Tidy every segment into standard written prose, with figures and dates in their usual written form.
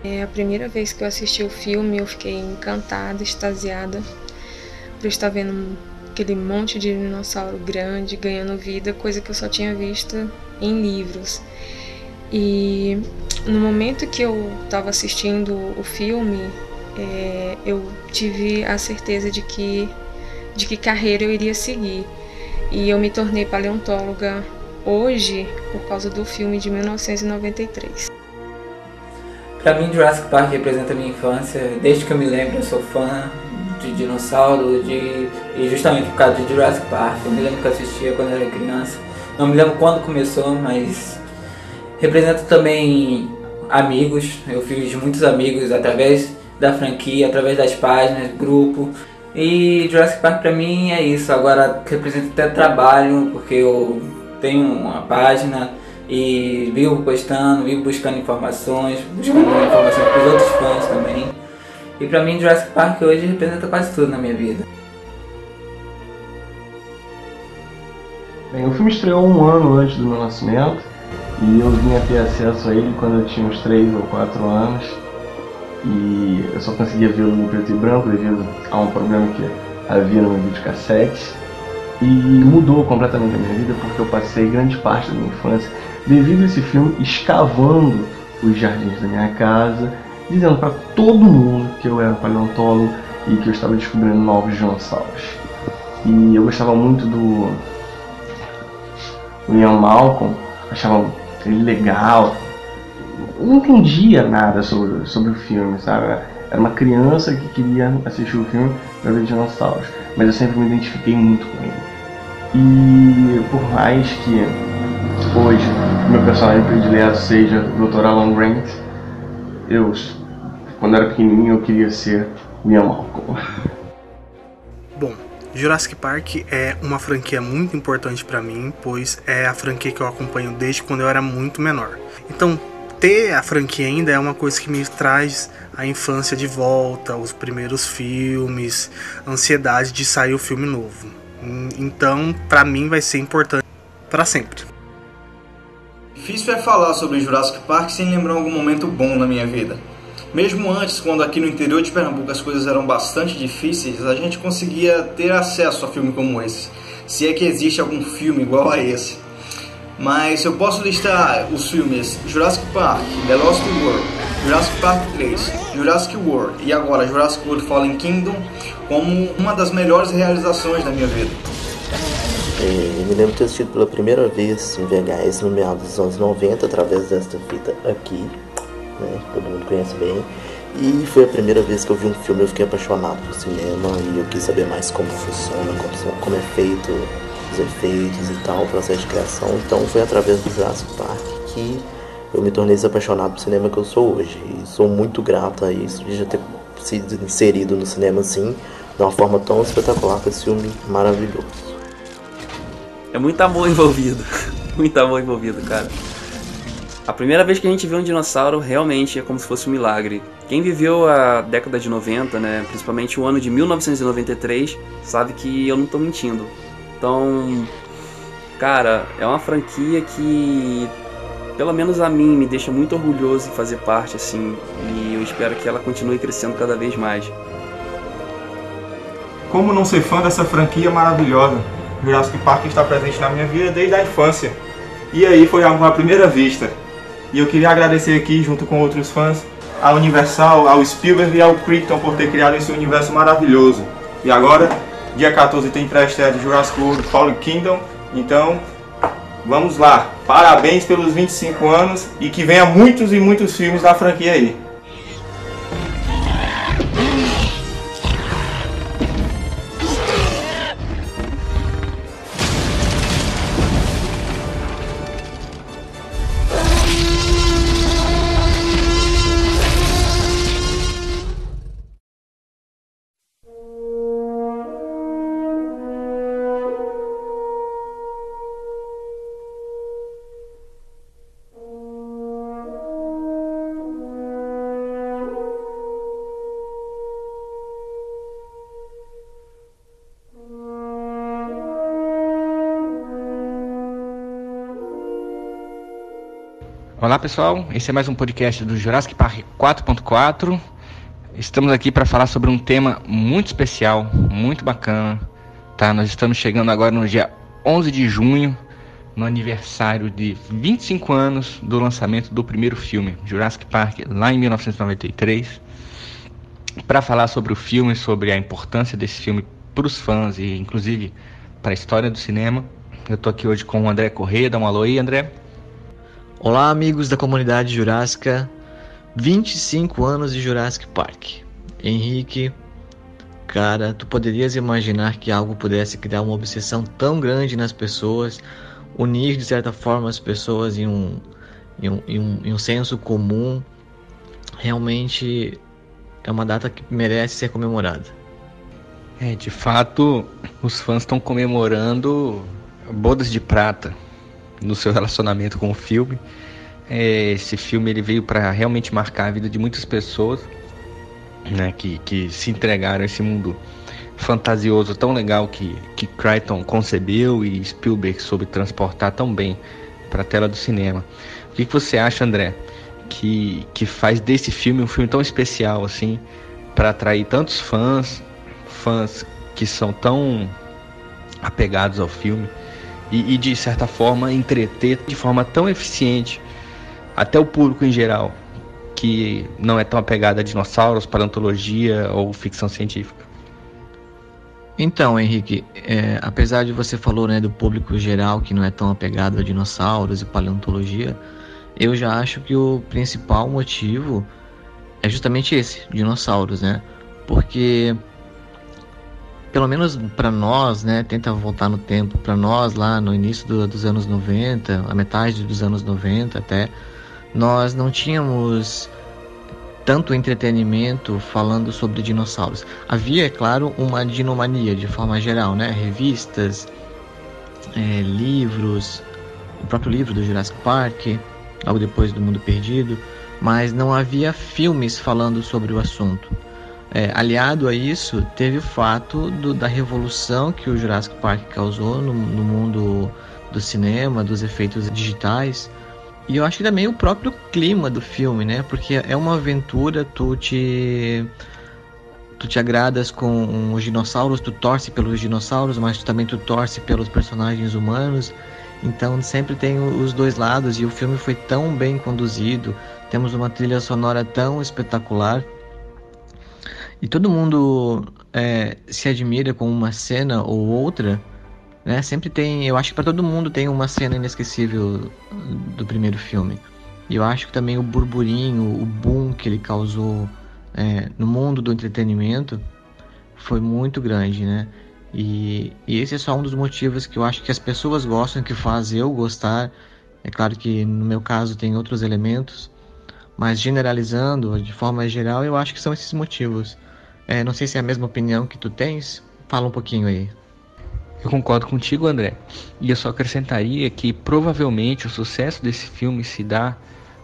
É a primeira vez que eu assisti o filme, eu fiquei encantada, extasiada, por estar vendo aquele monte de dinossauro grande ganhando vida, coisa que eu só tinha visto em livros. E no momento que eu estava assistindo o filme, eu tive a certeza de que carreira eu iria seguir. E eu me tornei paleontóloga hoje por causa do filme de 1993. Pra mim, Jurassic Park representa a minha infância. Desde que eu me lembro, eu sou fã de dinossauro, e justamente por causa de Jurassic Park. Eu me lembro que eu assistia quando eu era criança. Não me lembro quando começou, mas representa também amigos. Eu fiz muitos amigos através da franquia, através das páginas, grupo. E Jurassic Park pra mim é isso. Agora representa até trabalho, porque eu tenho uma página e vivo postando, vivo buscando informações para os outros fãs também. E pra mim Jurassic Park hoje representa quase tudo na minha vida. Bem, o filme estreou um ano antes do meu nascimento e eu vim a ter acesso a ele quando eu tinha uns 3 ou 4 anos. E eu só conseguia vê-lo em preto e branco devido a um problema que havia no meu videocassete. E mudou completamente a minha vida porque eu passei grande parte da minha infância, devido a esse filme, escavando os jardins da minha casa, dizendo para todo mundo que eu era paleontólogo e que eu estava descobrindo novos dinossauros. E eu gostava muito do Ian Malcolm, achava ele legal. Eu não entendia nada sobre o filme, sabe? Era uma criança que queria assistir o filme para ver dinossauros, mas eu sempre me identifiquei muito com ele. E por mais que hoje meu personagem predileto seja o Dr. Alan Grant, quando era pequenininho, eu queria ser Ian Malcolm. Bom, Jurassic Park é uma franquia muito importante para mim, pois é a franquia que eu acompanho desde quando eu era muito menor. Então, ter a franquia ainda é uma coisa que me traz a infância de volta, os primeiros filmes, a ansiedade de sair o filme novo. Então, para mim vai ser importante para sempre. Difícil é falar sobre Jurassic Park sem lembrar algum momento bom na minha vida. Mesmo antes, quando aqui no interior de Pernambuco as coisas eram bastante difíceis, a gente conseguia ter acesso a filme como esse, se é que existe algum filme igual a esse. Mas eu posso listar os filmes Jurassic Park, The Lost World, Jurassic Park 3, Jurassic World e agora Jurassic World Fallen Kingdom como uma das melhores realizações da minha vida. Eu me lembro de ter assistido pela primeira vez em VHS no meados dos anos 90 através desta fita aqui, né, todo mundo conhece bem. E foi a primeira vez que eu vi um filme, eu fiquei apaixonado por cinema e eu quis saber mais como funciona, como é feito os efeitos e tal, o processo de criação. Então foi através do Jurassic Park que eu me tornei esse apaixonado por cinema que eu sou hoje. E sou muito grato a isso, de já ter sido inserido no cinema assim, de uma forma tão espetacular, com esse filme maravilhoso. É muito amor envolvido, muito amor envolvido, cara. A primeira vez que a gente vê um dinossauro realmente é como se fosse um milagre. Quem viveu a década de 90, né, principalmente o ano de 1993, sabe que eu não tô mentindo. Então, cara, é uma franquia que, pelo menos a mim, me deixa muito orgulhoso em fazer parte, assim, e eu espero que ela continue crescendo cada vez mais. Como não ser fã dessa franquia maravilhosa? Jurassic Park está presente na minha vida desde a infância. E aí foi algo à primeira vista. E eu queria agradecer aqui, junto com outros fãs, à Universal, ao Spielberg e ao Crichton por ter criado esse universo maravilhoso. E agora, dia 14 tem pré-estreia de Jurassic World Fallen Kingdom. Então, vamos lá. Parabéns pelos 25 anos e que venha muitos e muitos filmes da franquia aí. Olá pessoal, esse é mais um podcast do Jurassic Park 4.4. Estamos aqui para falar sobre um tema muito especial, muito bacana, tá? Nós estamos chegando agora no dia 11 de junho, no aniversário de 25 anos do lançamento do primeiro filme, Jurassic Park, lá em 1993. Para falar sobre o filme, sobre a importância desse filme para os fãs e inclusive para a história do cinema, eu estou aqui hoje com o André Corrêa. Dá um alô aí, André. Olá, amigos da comunidade jurássica. 25 anos de Jurassic Park. Henrique, cara, tu poderias imaginar que algo pudesse criar uma obsessão tão grande nas pessoas, unir de certa forma as pessoas em um senso comum? Realmente é uma data que merece ser comemorada. De fato, os fãs estão comemorando bodas de prata no seu relacionamento com o filme. Esse filme ele veio para realmente marcar a vida de muitas pessoas, né, que se entregaram a esse mundo fantasioso tão legal que Crichton concebeu e Spielberg soube transportar tão bem para a tela do cinema. O que você acha, André, que faz desse filme um filme tão especial assim, para atrair tantos fãs que são tão apegados ao filme e de certa forma entreter de forma tão eficiente até o público em geral, que não é tão apegado a dinossauros, paleontologia ou ficção científica? Então, Henrique, apesar de você falou, né, do público geral que não é tão apegado a dinossauros e paleontologia, eu já acho que o principal motivo é justamente esse, dinossauros, né? Porque pelo menos para nós, né, tenta voltar no tempo, para nós lá no início dos anos 90, a metade dos anos 90 até, nós não tínhamos tanto entretenimento falando sobre dinossauros. Havia, é claro, uma dinomania de forma geral, né, revistas, livros, o próprio livro do Jurassic Park, logo depois do Mundo Perdido, mas não havia filmes falando sobre o assunto. Aliado a isso, teve o fato da revolução que o Jurassic Park causou no mundo do cinema, dos efeitos digitais. E eu acho que também o próprio clima do filme, né? Porque é uma aventura, tu te agradas com os dinossauros, tu torce pelos dinossauros, mas também tu torce pelos personagens humanos. Então sempre tem os dois lados, e o filme foi tão bem conduzido, temos uma trilha sonora tão espetacular. E todo mundo se admira com uma cena ou outra, né? Sempre tem, eu acho que para todo mundo tem uma cena inesquecível do primeiro filme. E eu acho que também o burburinho, o boom que ele causou no mundo do entretenimento foi muito grande, né? E esse é só um dos motivos que eu acho que as pessoas gostam, que faz eu gostar. É claro que no meu caso tem outros elementos, mas generalizando, de forma geral, eu acho que são esses motivos. Não sei se é a mesma opinião que tu tens. Fala um pouquinho aí. Eu concordo contigo, André. E eu só acrescentaria que provavelmente o sucesso desse filme se dá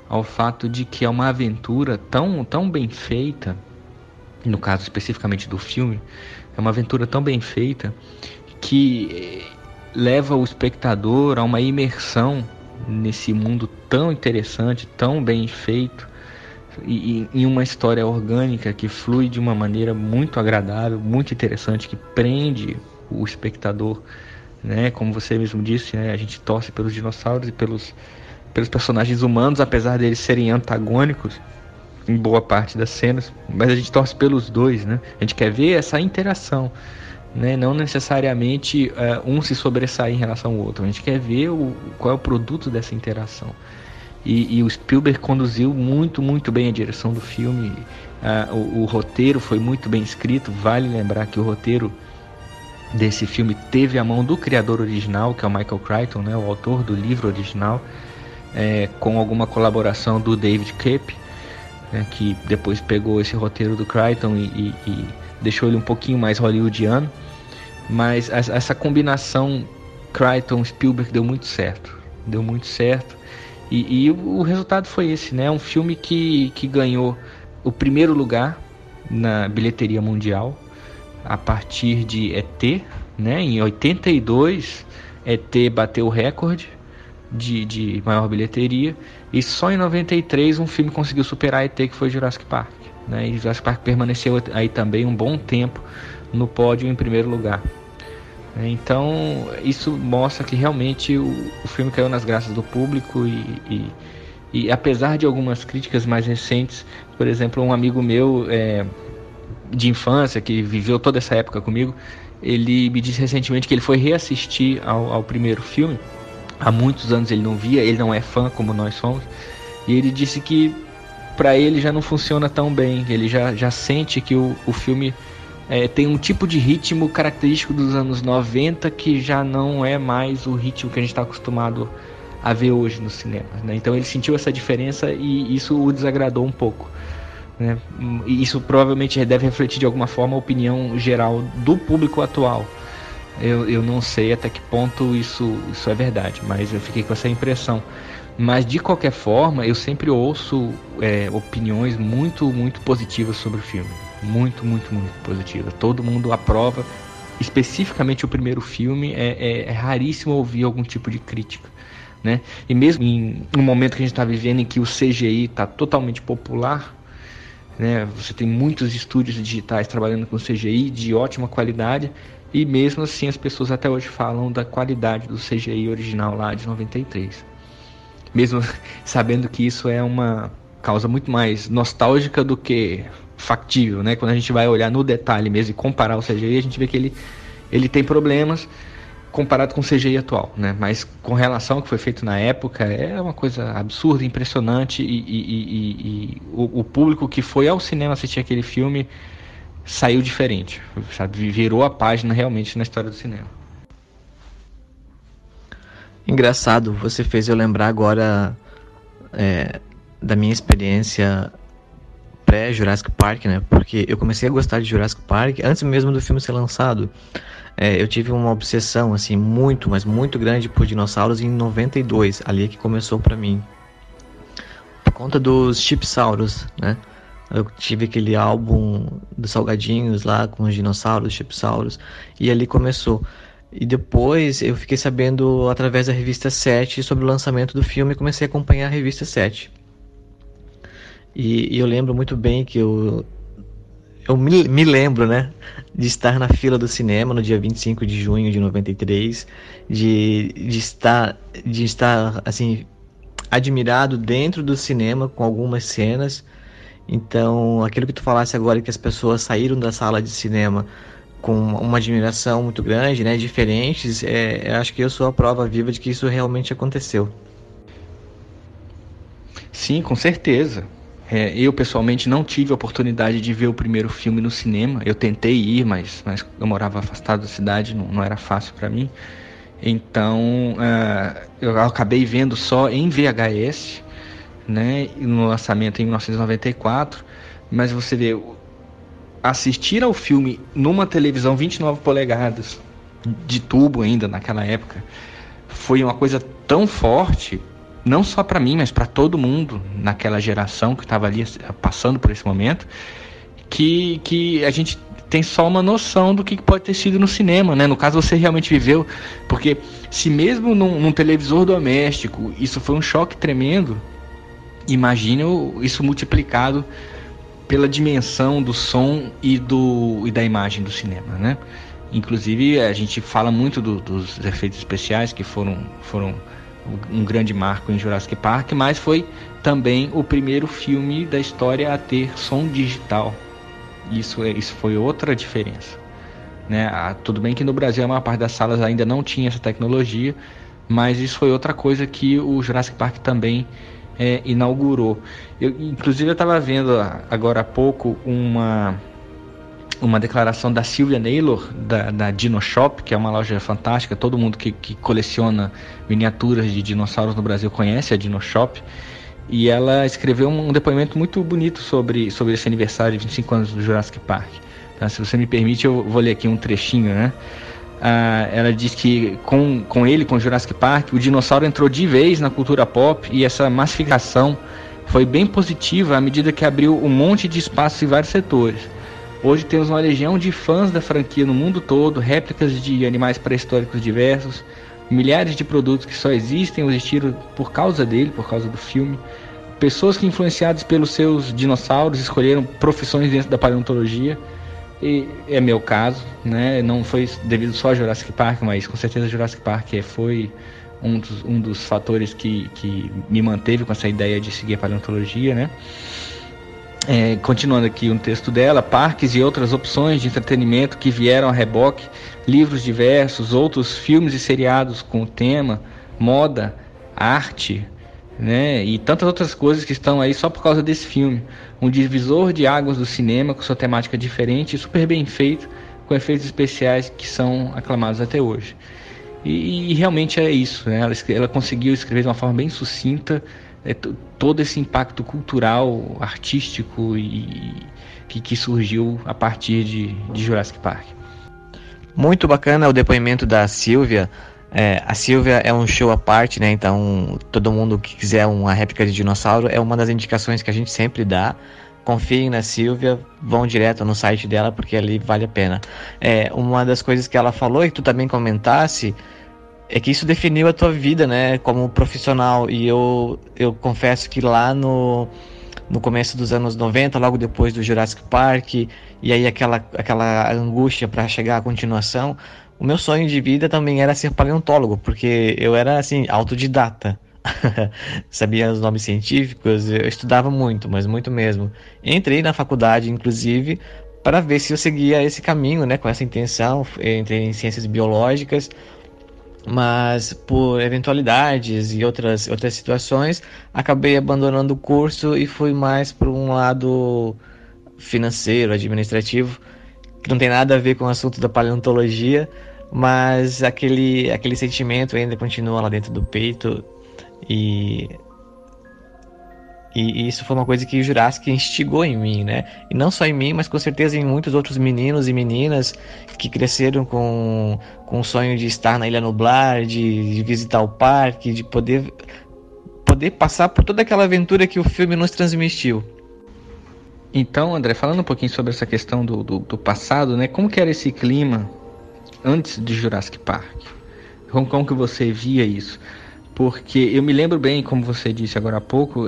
ao fato de que é uma aventura tão bem feita, no caso especificamente do filme, é uma aventura tão bem feita que leva o espectador a uma imersão nesse mundo tão interessante, tão bem feito, e em uma história orgânica que flui de uma maneira muito agradável, muito interessante, que prende o espectador, né? Como você mesmo disse, né? A gente torce pelos dinossauros e pelos personagens humanos, apesar deles serem antagônicos em boa parte das cenas, mas a gente torce pelos dois, né? A gente quer ver essa interação, né? Não necessariamente um se sobressair em relação ao outro. A gente quer ver qual é o produto dessa interação. E o Spielberg conduziu muito bem a direção do filme. O roteiro foi muito bem escrito. Vale lembrar que o roteiro desse filme teve a mão do criador original, que é o Michael Crichton, né, o autor do livro original, com alguma colaboração do David Koepp, né, que depois pegou esse roteiro do Crichton e deixou ele um pouquinho mais hollywoodiano. Mas essa combinação Crichton-Spielberg deu muito certo. E o resultado foi esse, né? Um filme que ganhou o primeiro lugar na bilheteria mundial a partir de ET, né? Em 82, ET bateu o recorde de maior bilheteria, e só em 93 um filme conseguiu superar ET, que foi Jurassic Park, né? E Jurassic Park permaneceu aí também um bom tempo no pódio em primeiro lugar. Então isso mostra que realmente o filme caiu nas graças do público e apesar de algumas críticas mais recentes, por exemplo, um amigo meu de infância, que viveu toda essa época comigo, ele me disse recentemente que ele foi reassistir ao primeiro filme. Há muitos anos ele não via, ele não é fã como nós somos, e ele disse que para ele já não funciona tão bem, ele já sente que o filme tem um tipo de ritmo característico dos anos 90 que já não é mais o ritmo que a gente está acostumado a ver hoje no cinema, né? Então ele sentiu essa diferença e isso o desagradou um pouco, né? E isso provavelmente deve refletir de alguma forma a opinião geral do público atual. Eu não sei até que ponto isso é verdade, mas eu fiquei com essa impressão. Mas de qualquer forma, eu sempre ouço opiniões muito positivas sobre o filme. Muito positivas. Todo mundo aprova. Especificamente o primeiro filme, é raríssimo ouvir algum tipo de crítica, né? E mesmo em um momento que a gente está vivendo em que o CGI está totalmente popular, né? Você tem muitos estúdios digitais trabalhando com CGI de ótima qualidade, e mesmo assim as pessoas até hoje falam da qualidade do CGI original lá de 93. Mesmo sabendo que isso é uma causa muito mais nostálgica do que factível, né? Quando a gente vai olhar no detalhe mesmo e comparar o CGI, a gente vê que ele tem problemas comparado com o CGI atual, né? Mas com relação ao que foi feito na época, é uma coisa absurda, impressionante, e o público que foi ao cinema assistir aquele filme saiu diferente, sabe? Virou a página realmente na história do cinema. Engraçado, você fez eu lembrar agora da minha experiência pré-Jurassic Park, né? Porque eu comecei a gostar de Jurassic Park antes mesmo do filme ser lançado. Eu tive uma obsessão, assim, mas muito grande por dinossauros em 92, ali que começou pra mim. Por conta dos Chipsauros, né? Eu tive aquele álbum dos salgadinhos lá com os dinossauros, Chipsauros, e ali começou. E depois eu fiquei sabendo através da revista 7 sobre o lançamento do filme e comecei a acompanhar a revista 7. E eu lembro muito bem que eu me lembro, né, de estar na fila do cinema no dia 25 de junho de 93, de estar assim, admirado dentro do cinema com algumas cenas. Então, aquilo que tu falasse agora, que as pessoas saíram da sala de cinema com uma admiração muito grande, né, diferentes, acho que eu sou a prova viva de que isso realmente aconteceu. Sim, com certeza. Eu pessoalmente não tive a oportunidade de ver o primeiro filme no cinema. Eu tentei ir, mas eu morava afastado da cidade, não era fácil para mim. Então eu acabei vendo só em VHS, né, no lançamento em 1994. Mas você vê, assistir ao filme numa televisão 29 polegadas, de tubo ainda naquela época, foi uma coisa tão forte, não só para mim, mas para todo mundo naquela geração que estava ali passando por esse momento, que a gente tem só uma noção do que pode ter sido no cinema, né? No caso, você realmente viveu, porque se mesmo num televisor doméstico isso foi um choque tremendo, imagine isso multiplicado pela dimensão do som e da imagem do cinema, né? Inclusive, a gente fala muito dos efeitos especiais, que foram um grande marco em Jurassic Park, mas foi também o primeiro filme da história a ter som digital. Isso foi outra diferença, né? Tudo bem que no Brasil a maior parte das salas ainda não tinha essa tecnologia, mas isso foi outra coisa que o Jurassic Park também inaugurou. Inclusive eu estava vendo agora há pouco uma declaração da Sylvia Naylor, da Dino Shop, que é uma loja fantástica. Todo mundo que coleciona miniaturas de dinossauros no Brasil conhece a Dino Shop, e ela escreveu um depoimento muito bonito sobre esse aniversário de 25 anos do Jurassic Park. Então, se você me permite, eu vou ler aqui um trechinho, né? Ela diz que com Jurassic Park, o dinossauro entrou de vez na cultura pop, e essa massificação foi bem positiva à medida que abriu um monte de espaço em vários setores. Hoje temos uma legião de fãs da franquia no mundo todo, réplicas de animais pré-históricos diversos, milhares de produtos que só existem ou existiram por causa dele, por causa do filme. Pessoas que, influenciadas pelos seus dinossauros, escolheram profissões dentro da paleontologia. E é meu caso, né? Não foi devido só a Jurassic Park, mas com certeza Jurassic Park foi um dos fatores que me manteve com essa ideia de seguir a paleontologia, né? Continuando aqui o texto dela, parques e outras opções de entretenimento que vieram a reboque, livros diversos, outros filmes e seriados com o tema, moda, arte, né? E tantas outras coisas que estão aí só por causa desse filme. Um divisor de águas do cinema, com sua temática diferente e super bem feito, com efeitos especiais que são aclamados até hoje. E realmente é isso, né? Ela conseguiu escrever de uma forma bem sucinta todo esse impacto cultural, artístico e que surgiu a partir de Jurassic Park. Muito bacana o depoimento da Silvia. A Silvia é um show à parte, né? Então todo mundo que quiser uma réplica de dinossauro é uma das indicações que a gente sempre dá. Confiem na Silvia, vão direto no site dela porque ali vale a pena. Uma das coisas que ela falou e que tu também comentasse é que isso definiu a tua vida, né, como profissional. E eu confesso que lá no começo dos anos 90, logo depois do Jurassic Park, e aí aquela angústia para chegar à continuação, o meu sonho de vida também era ser paleontólogo, porque eu era assim, autodidata. Sabia os nomes científicos, eu estudava muito, mas muito mesmo. Entrei na faculdade, inclusive, para ver se eu seguia esse caminho, né, com essa intenção. Entrei em ciências biológicas, mas por eventualidades e outras situações, acabei abandonando o curso e fui mais para um lado financeiro, administrativo, que não tem nada a ver com o assunto da paleontologia, mas aquele sentimento ainda continua lá dentro do peito. E isso foi uma coisa que o Jurassic instigou em mim, né? E não só em mim, mas com certeza em muitos outros meninos e meninas que cresceram com o sonho de estar na Ilha Nublar, de visitar o parque, de poder passar por toda aquela aventura que o filme nos transmitiu. Então, André, falando um pouquinho sobre essa questão do passado, né? Como que era esse clima antes de Jurassic Park? Como que você via isso? Porque eu me lembro bem, como você disse agora há pouco,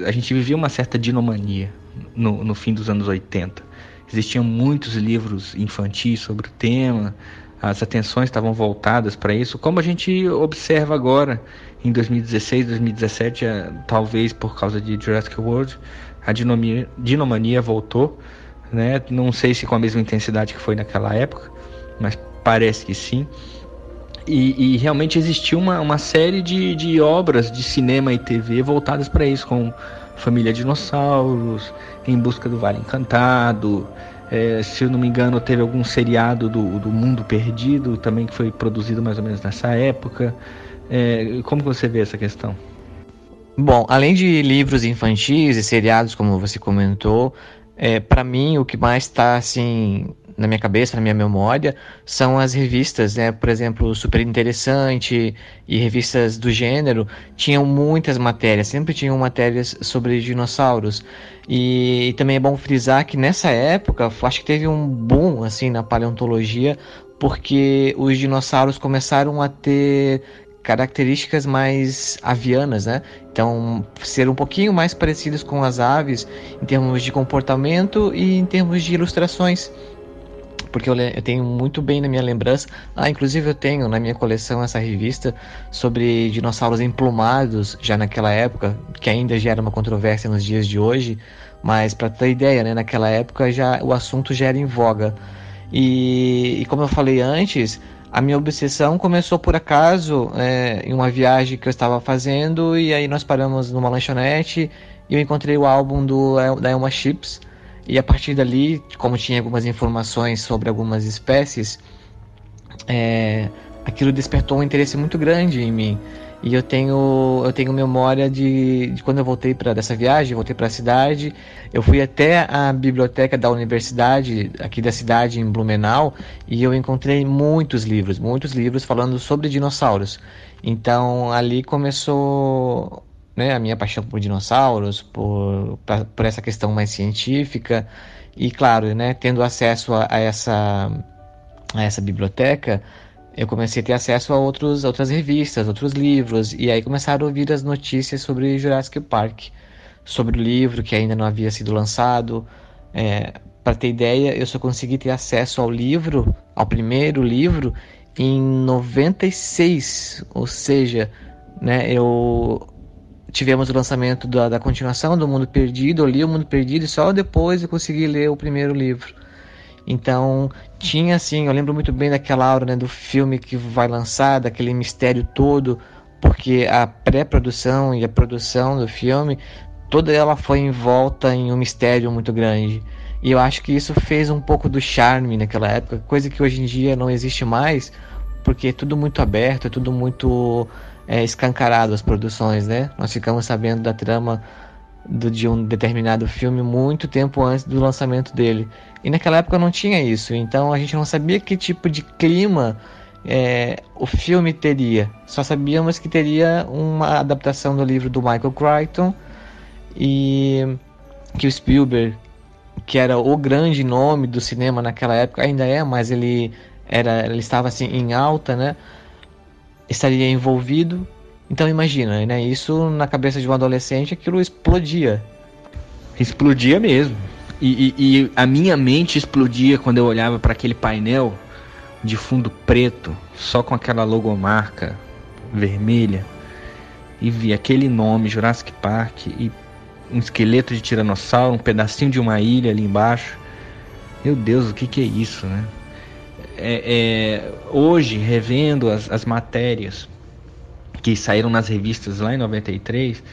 a gente vivia uma certa dinomania no fim dos anos 80. Existiam muitos livros infantis sobre o tema, as atenções estavam voltadas para isso, como a gente observa agora, em 2016, 2017, talvez por causa de Jurassic World, a dinomania voltou, né? Não sei se com a mesma intensidade que foi naquela época, mas parece que sim. E realmente existiu uma série de obras de cinema e TV voltadas para isso, com Família Dinossauros, Em Busca do Vale Encantado, se eu não me engano teve algum seriado do Mundo Perdido também, que foi produzido mais ou menos nessa época. Como que você vê essa questão? Bom, além de livros infantis e seriados, como você comentou, para mim o que mais está assim na minha cabeça, na minha memória, são as revistas, né? Por exemplo, Super Interessante e revistas do gênero tinham muitas matérias, sempre tinham matérias sobre dinossauros. E também é bom frisar que nessa época, acho que teve um boom assim na paleontologia, porque os dinossauros começaram a ter características mais avianas, né? Então, ser um pouquinho mais parecidos com as aves em termos de comportamento e em termos de ilustrações. Porque eu tenho muito bem na minha lembrança, inclusive eu tenho na minha coleção essa revista sobre dinossauros emplumados, já naquela época, que ainda gera uma controvérsia nos dias de hoje, mas para ter ideia, né, naquela época o assunto já era em voga. E como eu falei antes, a minha obsessão começou por acaso, em uma viagem que eu estava fazendo, e aí nós paramos numa lanchonete e eu encontrei o álbum da Elma Chips. E a partir dali, como tinha algumas informações sobre algumas espécies, aquilo despertou um interesse muito grande em mim. E eu tenho memória de quando eu voltei dessa viagem, voltei para a cidade, eu fui até a biblioteca da universidade, aqui da cidade, em Blumenau, e eu encontrei muitos livros falando sobre dinossauros. Então ali começou, né, a minha paixão por dinossauros, por essa questão mais científica. E claro, né, tendo acesso a essa biblioteca, eu comecei a ter acesso a outras revistas, outros livros, e aí começaram a ouvir as notícias sobre Jurassic Park, sobre o livro que ainda não havia sido lançado. Para ter ideia, eu só consegui ter acesso ao livro, ao primeiro livro, em 96, ou seja, né, tivemos o lançamento da continuação do Mundo Perdido, eu li o Mundo Perdido e só depois eu consegui ler o primeiro livro. Então, tinha assim, eu lembro muito bem daquela aura, né, do filme que vai lançar, daquele mistério todo, porque a pré-produção e a produção do filme, toda ela foi envolta em um mistério muito grande. E eu acho que isso fez um pouco do charme naquela época, coisa que hoje em dia não existe mais, porque é tudo muito aberto, é tudo muito escancarado as produções, né? Nós ficamos sabendo da trama de um determinado filme muito tempo antes do lançamento dele. E naquela época não tinha isso, então a gente não sabia que tipo de clima o filme teria. Só sabíamos que teria uma adaptação do livro do Michael Crichton e que o Spielberg, que era o grande nome do cinema naquela época, ainda é, mas ele estava assim em alta, né? Estaria envolvido. Então imagina, né? Isso na cabeça de um adolescente, aquilo explodia. Explodia mesmo. E a minha mente explodia quando eu olhava para aquele painel de fundo preto, só com aquela logomarca vermelha, e via aquele nome, Jurassic Park, e um esqueleto de tiranossauro, um pedacinho de uma ilha ali embaixo. Meu Deus, o que é isso, né? Hoje, revendo as matérias que saíram nas revistas lá em 93,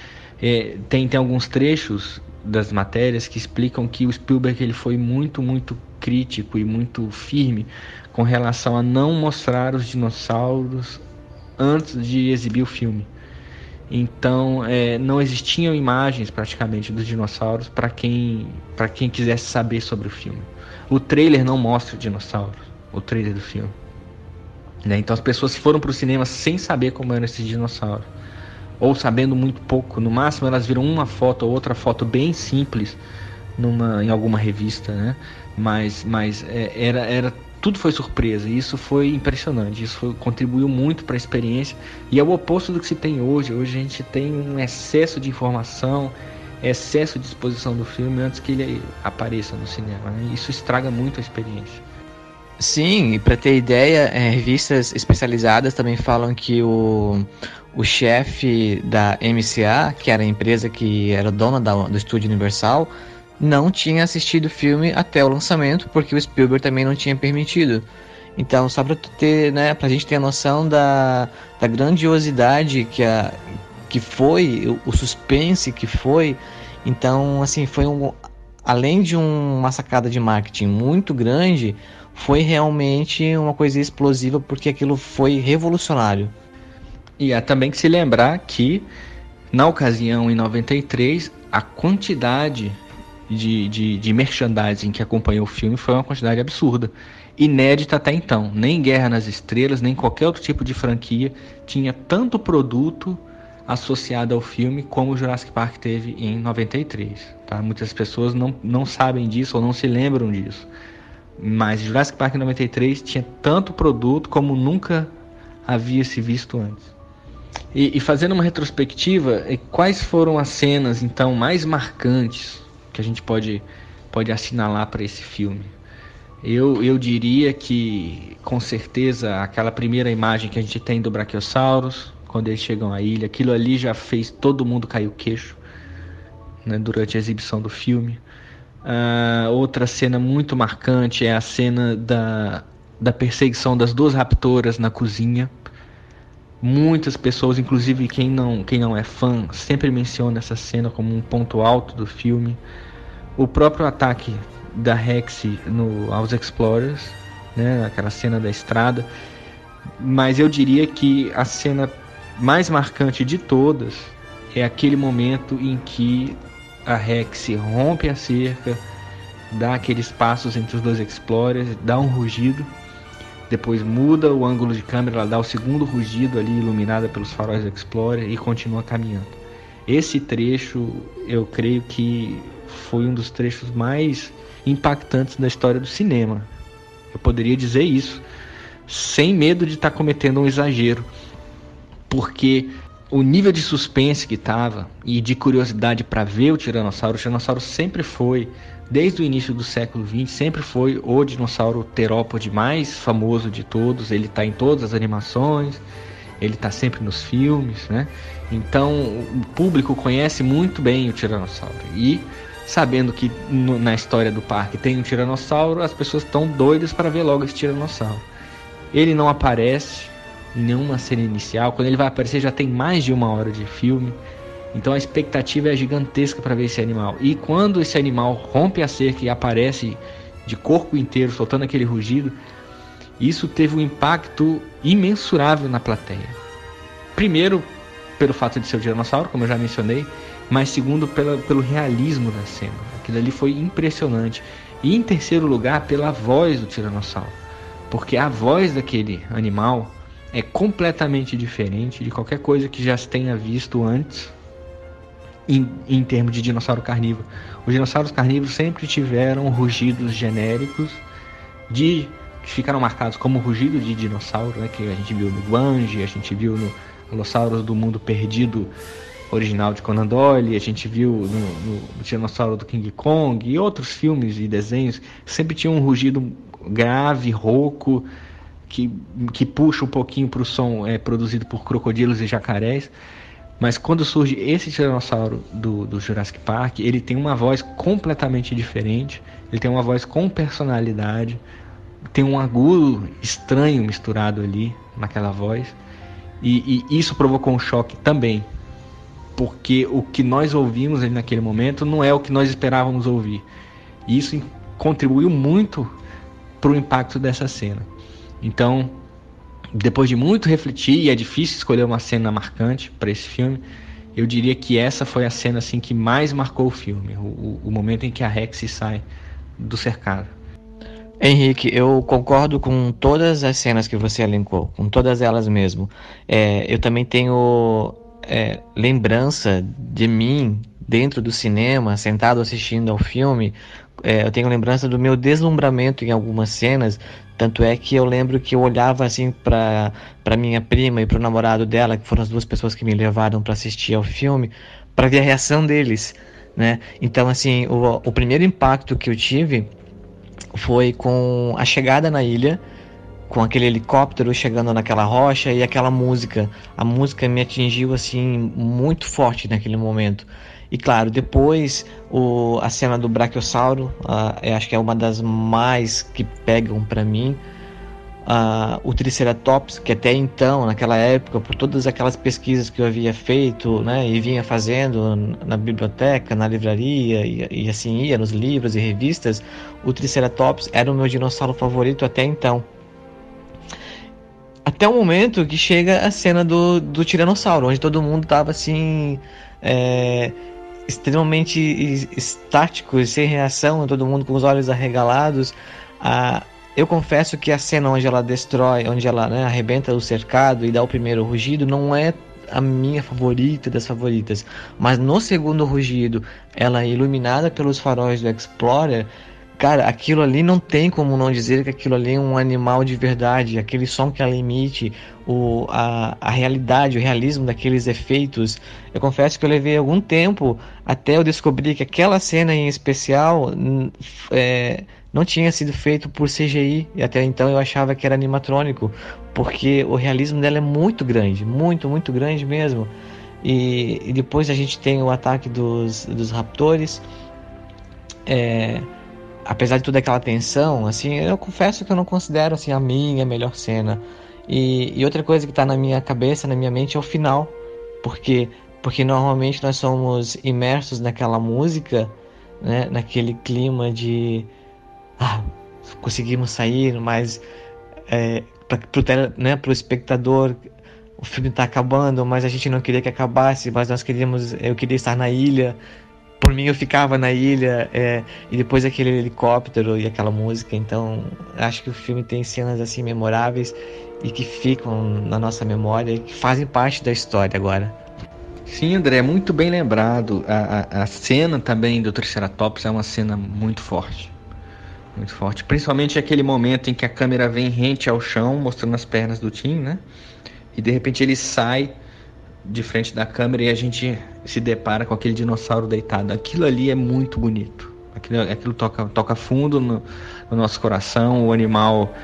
tem alguns trechos das matérias que explicam que o Spielberg ele foi muito, muito crítico e muito firme com relação a não mostrar os dinossauros antes de exibir o filme. Então, não existiam imagens praticamente dos dinossauros para quem quisesse saber sobre o filme. O trailer não mostra o dinossauro, o trailer do filme, né? Então as pessoas foram para o cinema sem saber como eram esses dinossauros, ou sabendo muito pouco. No máximo elas viram uma foto ou outra foto bem simples em alguma revista, né? Mas tudo foi surpresa, e isso foi impressionante. Isso contribuiu muito para a experiência, e é o oposto do que se tem hoje. Hoje a gente tem um excesso de informação, excesso de exposição do filme antes que ele apareça no cinema, né? Isso estraga muito a experiência. Sim, e para ter ideia, revistas especializadas também falam que o chefe da MCA, que era a empresa que era dona do estúdio Universal, não tinha assistido o filme até o lançamento, porque o Spielberg também não tinha permitido. Então, só para ter, né, pra gente ter a noção da grandiosidade que foi, o suspense que foi. Então, assim, foi além de uma sacada de marketing muito grande, foi realmente uma coisa explosiva, porque aquilo foi revolucionário. E há também que se lembrar que, na ocasião, em 93, a quantidade de merchandising que acompanhou o filme foi uma quantidade absurda, inédita até então. Nem Guerra nas Estrelas, nem qualquer outro tipo de franquia tinha tanto produto associado ao filme como o Jurassic Park teve em 93, tá? Muitas pessoas não sabem disso ou não se lembram disso, mas Jurassic Park em 93 tinha tanto produto como nunca havia se visto antes. E fazendo uma retrospectiva, quais foram as cenas então mais marcantes que a gente pode assinalar para esse filme? Eu diria que, com certeza, aquela primeira imagem que a gente tem do Brachiosaurus, quando eles chegam à ilha, aquilo ali já fez todo mundo cair o queixo, né, durante a exibição do filme. Outra cena muito marcante é a cena da perseguição das duas raptoras na cozinha. Muitas pessoas, inclusive quem não é fã, sempre menciona essa cena como um ponto alto do filme. O próprio ataque da Rex aos Explorers, né, aquela cena da estrada. Mas eu diria que a cena mais marcante de todas é aquele momento em que a Rex rompe a cerca, dá aqueles passos entre os dois Explorers, dá um rugido, depois muda o ângulo de câmera, ela dá o segundo rugido ali, iluminada pelos faróis do Explorer, e continua caminhando. Esse trecho, eu creio que foi um dos trechos mais impactantes da história do cinema. Eu poderia dizer isso, sem medo de estar cometendo um exagero, porque o nível de suspense que estava e de curiosidade para ver o Tiranossauro sempre foi, desde o início do século XX, sempre foi o dinossauro terópode mais famoso de todos. Ele está em todas as animações, ele está sempre nos filmes, né? Então o público conhece muito bem o Tiranossauro, e sabendo que na história do parque tem um Tiranossauro, as pessoas estão doidas para ver logo esse Tiranossauro. Ele não aparece em nenhuma cena inicial. Quando ele vai aparecer já tem mais de 1 hora de filme, então a expectativa é gigantesca para ver esse animal. E quando esse animal rompe a cerca e aparece de corpo inteiro, soltando aquele rugido, isso teve um impacto imensurável na plateia. Primeiro, pelo fato de ser o Tiranossauro, como eu já mencionei, mas segundo, pelo realismo da cena. Aquilo ali foi impressionante. E em terceiro lugar, pela voz do Tiranossauro, porque a voz daquele animal é completamente diferente de qualquer coisa que já se tenha visto antes em termos de dinossauro carnívoro. Os dinossauros carnívoros sempre tiveram rugidos genéricos que ficaram marcados como rugido de dinossauro, né, que a gente viu no Guanji, a gente viu no Dinossauros do Mundo Perdido original de Conan Doyle, a gente viu no Tiranossauro do King Kong e outros filmes e desenhos. Sempre tinha um rugido grave, rouco, que puxa um pouquinho para o som produzido por crocodilos e jacarés. Mas quando surge esse Tiranossauro do Jurassic Park, ele tem uma voz completamente diferente, ele tem uma voz com personalidade, tem um agudo estranho misturado ali naquela voz, e isso provocou um choque também, porque o que nós ouvimos ali naquele momento não é o que nós esperávamos ouvir. E isso contribuiu muito para o impacto dessa cena. Então, depois de muito refletir, e é difícil escolher uma cena marcante para esse filme, eu diria que essa foi a cena assim, que mais marcou o filme, o momento em que a Rex sai do cercado. Henrique, eu concordo com todas as cenas que você elencou, com todas elas mesmo. Eu também tenho lembrança de mim dentro do cinema, sentado assistindo ao filme. Eu tenho lembrança do meu deslumbramento em algumas cenas. Tanto é que eu lembro que eu olhava assim para minha prima e para o namorado dela, que foram as duas pessoas que me levaram para assistir ao filme, para ver a reação deles, né? Então, assim, o primeiro impacto que eu tive foi com a chegada na ilha, com aquele helicóptero chegando naquela rocha e aquela música. A música me atingiu assim muito forte naquele momento. E claro, depois a cena do Brachiosauro, eu acho que é uma das mais que pegam para mim. O Triceratops, que até então, naquela época, por todas aquelas pesquisas que eu havia feito, né, e vinha fazendo na biblioteca, na livraria, e assim ia nos livros e revistas, o Triceratops era o meu dinossauro favorito até então. Até o momento que chega a cena do Tiranossauro, onde todo mundo tava assim, extremamente estático e sem reação, todo mundo com os olhos arregalados. Eu confesso que a cena onde ela destrói, onde ela, né, arrebenta o cercado e dá o primeiro rugido, não é a minha favorita das favoritas. Mas no segundo rugido, ela é iluminada pelos faróis do Explorer. Cara, aquilo ali não tem como não dizer que aquilo ali é um animal de verdade. Aquele som que ela emite, a realidade, o realismo daqueles efeitos. Eu confesso que eu levei algum tempo até eu descobrir que aquela cena em especial não tinha sido feito por CGI. E até então eu achava que era animatrônico, porque o realismo dela é muito grande, muito, muito grande mesmo. E depois a gente tem o ataque dos raptores. Apesar de toda aquela tensão, assim, eu confesso que eu não considero assim, a minha melhor cena. E outra coisa que está na minha cabeça, na minha mente, é o final. Porque normalmente nós somos imersos naquela música, né, naquele clima de... conseguimos sair, mas para o espectador o filme está acabando, mas a gente não queria que acabasse, mas eu queria estar na ilha. Por mim eu ficava na ilha, e depois aquele helicóptero e aquela música. Então acho que o filme tem cenas assim memoráveis e que ficam na nossa memória e que fazem parte da história agora. Sim, André, muito bem lembrado. A cena também do Triceratops é uma cena muito forte. muito forte. Principalmente aquele momento em que a câmera vem rente ao chão, mostrando as pernas do Tim, né? E de repente ele sai de frente da câmera e a gente se depara com aquele dinossauro deitado. Aquilo ali é muito bonito. Aquilo toca fundo no nosso coração. O animal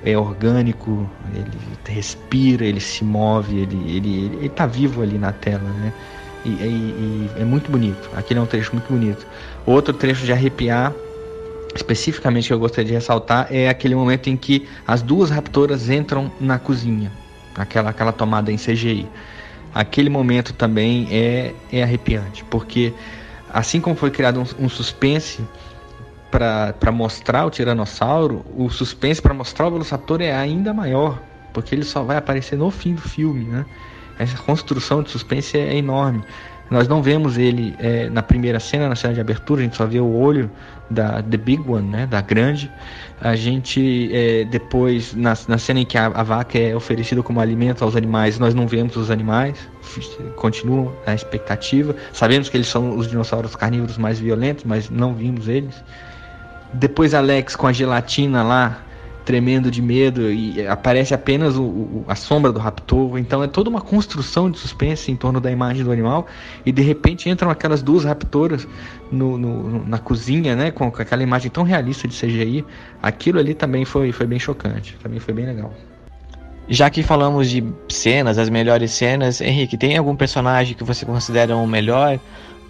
é orgânico, ele respira, ele se move, ele tá vivo ali na tela, né? E é muito bonito. Aquele é um trecho muito bonito. Outro trecho de arrepiar, especificamente, que eu gostaria de ressaltar, é aquele momento em que as duas raptoras entram na cozinha, aquela tomada em CGI. Aquele momento também é arrepiante, porque assim como foi criado um suspense para mostrar o tiranossauro, o suspense para mostrar o velociraptor é ainda maior, porque ele só vai aparecer no fim do filme, né? Essa construção de suspense é enorme. Nós não vemos ele na primeira cena, na cena de abertura, a gente só vê o olho da The Big One, né, da grande. A gente, depois, na cena em que a vaca é oferecida como alimento aos animais, nós não vemos os animais, continua a expectativa. Sabemos que eles são os dinossauros carnívoros mais violentos, mas não vimos eles. Depois Alex com a gelatina lá, tremendo de medo, e aparece apenas a sombra do raptor. Então é toda uma construção de suspense em torno da imagem do animal, e de repente entram aquelas duas raptoras na cozinha, né, com aquela imagem tão realista de CGI. Aquilo ali também foi bem chocante, também foi bem legal. Já que falamos de cenas, as melhores cenas, Henrique, tem algum personagem que você considera o melhor?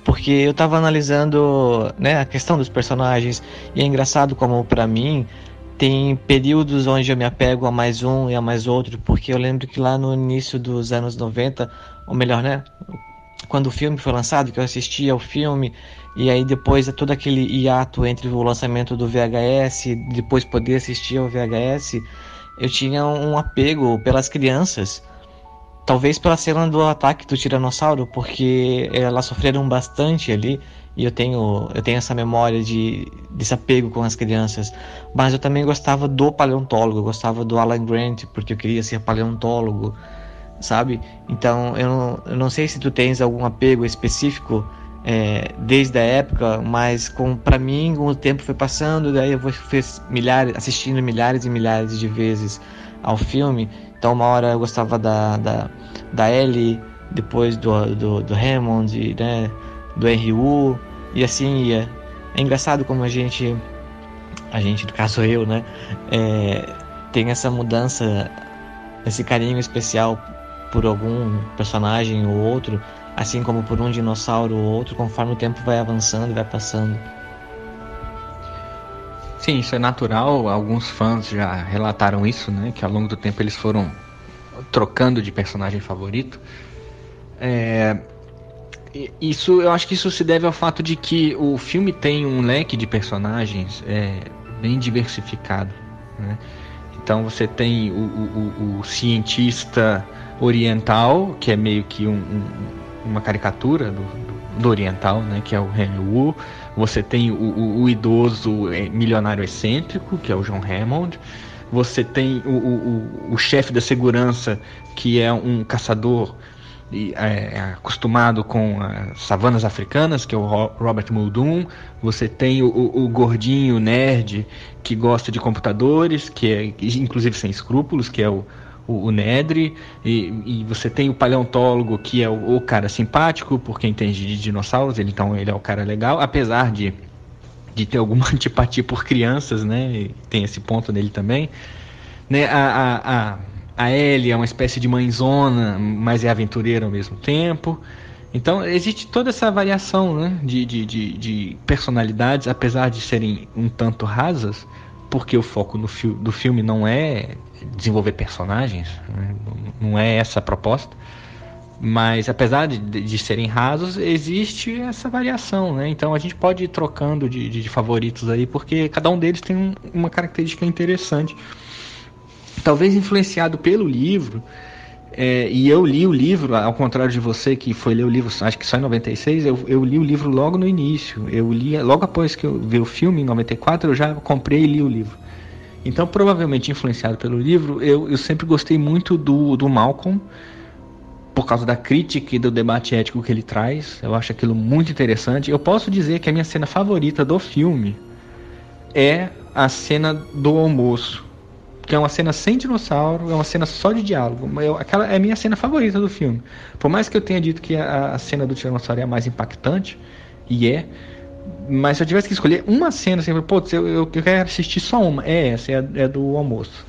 Porque eu tava analisando, né, a questão dos personagens, e é engraçado como, pra mim, tem períodos onde eu me apego a mais um e a mais outro, porque eu lembro que lá no início dos anos 90, ou melhor, né, quando o filme foi lançado, que eu assistia ao filme, e aí depois é todo aquele hiato entre o lançamento do VHS e depois poder assistir ao VHS, eu tinha um apego pelas crianças, talvez pela cena do ataque do tiranossauro, porque elas sofreram bastante ali, e eu tenho essa memória desse apego com as crianças. Mas eu também gostava do paleontólogo, eu gostava do Alan Grant, porque eu queria ser paleontólogo, sabe? Então eu não sei se tu tens algum apego específico desde a época, mas pra mim o tempo foi passando, daí eu fui assistindo milhares e milhares de vezes ao filme. Então uma hora eu gostava da Ellie, depois do Hammond, né, do RU, e assim ia. É engraçado como a gente, no caso eu, né, tem essa mudança, esse carinho especial por algum personagem ou outro, assim como por um dinossauro ou outro, conforme o tempo vai avançando e vai passando. Sim, isso é natural. Alguns fãs já relataram isso, né, que ao longo do tempo eles foram trocando de personagem favorito. Eu acho que isso se deve ao fato de que o filme tem um leque de personagens bem diversificado, né? Então você tem o cientista oriental, que é meio que uma caricatura do oriental, né, que é o Henry Wu. Você tem o idoso milionário excêntrico, que é o John Hammond. Você tem o chefe da segurança, que é um caçador acostumado com as savanas africanas, que é o Robert Muldoon. Você tem o gordinho nerd que gosta de computadores, que é inclusive sem escrúpulos, que é o Nedry, e você tem o paleontólogo, que é o cara simpático, por quem entende de dinossauros. Então ele é o cara legal, apesar de ter alguma antipatia por crianças, né? Tem esse ponto nele também, né? A Ellie é uma espécie de mãezona, mas é aventureira ao mesmo tempo. Então existe toda essa variação, né, de personalidades, apesar de serem um tanto rasas, porque o foco do filme não é desenvolver personagens, né? Não é essa a proposta. Mas apesar de serem rasos, existe essa variação, né? Então a gente pode ir trocando de favoritos aí, porque cada um deles tem uma característica interessante. Talvez influenciado pelo livro, e eu li o livro, ao contrário de você que foi ler o livro, acho que só em 96, eu li o livro logo no início. Eu li logo após que eu vi o filme, em 94, eu já comprei e li o livro. Então, provavelmente influenciado pelo livro, eu sempre gostei muito do Malcolm, por causa da crítica e do debate ético que ele traz. Eu acho aquilo muito interessante. Eu posso dizer que a minha cena favorita do filme é a cena do almoço, que é uma cena sem dinossauro, é uma cena só de diálogo. Aquela é a minha cena favorita do filme. Por mais que eu tenha dito que a cena do tiranossauro é a mais impactante, mas se eu tivesse que escolher uma cena, assim, eu quero assistir só uma, essa, é do almoço.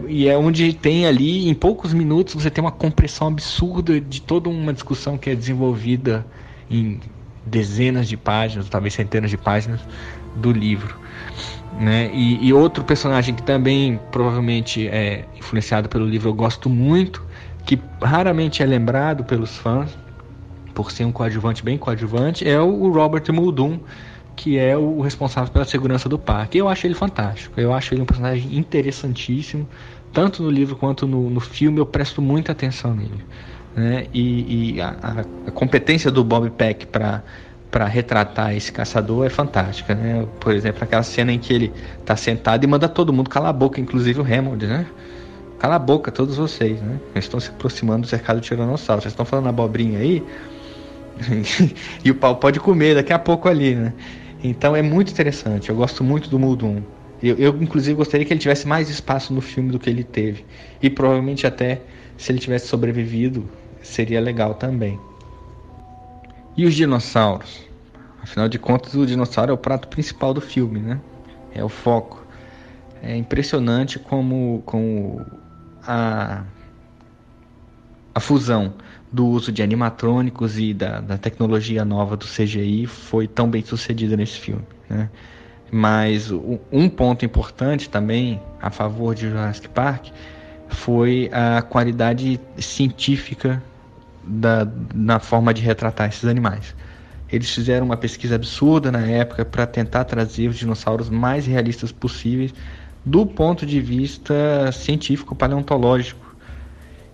E é onde tem ali, em poucos minutos, você tem uma compressão absurda de toda uma discussão que é desenvolvida em dezenas de páginas, talvez centenas de páginas do livro, né? E outro personagem que também provavelmente é influenciado pelo livro, eu gosto muito, que raramente é lembrado pelos fãs por ser um coadjuvante bem coadjuvante, é o Robert Muldoon, que é o responsável pela segurança do parque. Eu acho ele fantástico, eu acho ele um personagem interessantíssimo, tanto no livro quanto no filme. Eu presto muita atenção nele, né? E a competência do Bob Peck para retratar esse caçador é fantástica, né? Por exemplo, aquela cena em que ele está sentado e manda todo mundo calar a boca, inclusive o Hammond, né? Cala a boca, todos vocês, né? Eles estão se aproximando do cercado do tiranossauro, vocês estão falando abobrinha aí e o pau pode comer daqui a pouco ali, né? Então é muito interessante, eu gosto muito do Muldoon. Eu inclusive gostaria que ele tivesse mais espaço no filme do que ele teve, e provavelmente até se ele tivesse sobrevivido seria legal também. E os dinossauros? Afinal de contas, o dinossauro é o prato principal do filme, né? É o foco. É impressionante como a fusão do uso de animatrônicos e da tecnologia nova do CGI foi tão bem sucedida nesse filme, né? Mas um ponto importante também a favor de Jurassic Park foi a qualidade científica na forma de retratar esses animais. Eles fizeram uma pesquisa absurda na época para tentar trazer os dinossauros mais realistas possíveis do ponto de vista científico paleontológico.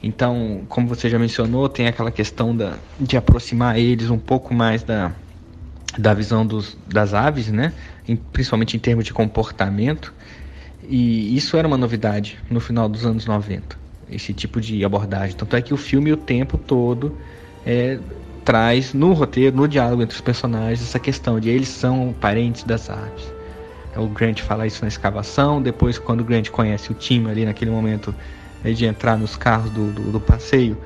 Então, como você já mencionou, tem aquela questão de aproximar eles um pouco mais da visão das aves, né? Principalmente em termos de comportamento. E isso era uma novidade no final dos anos 90, esse tipo de abordagem. Tanto é que o filme o tempo todo traz no roteiro, no diálogo entre os personagens, essa questão de eles são parentes das aves. O Grant fala isso na escavação. Depois, quando o Grant conhece o Tim ali naquele momento de entrar nos carros do passeio,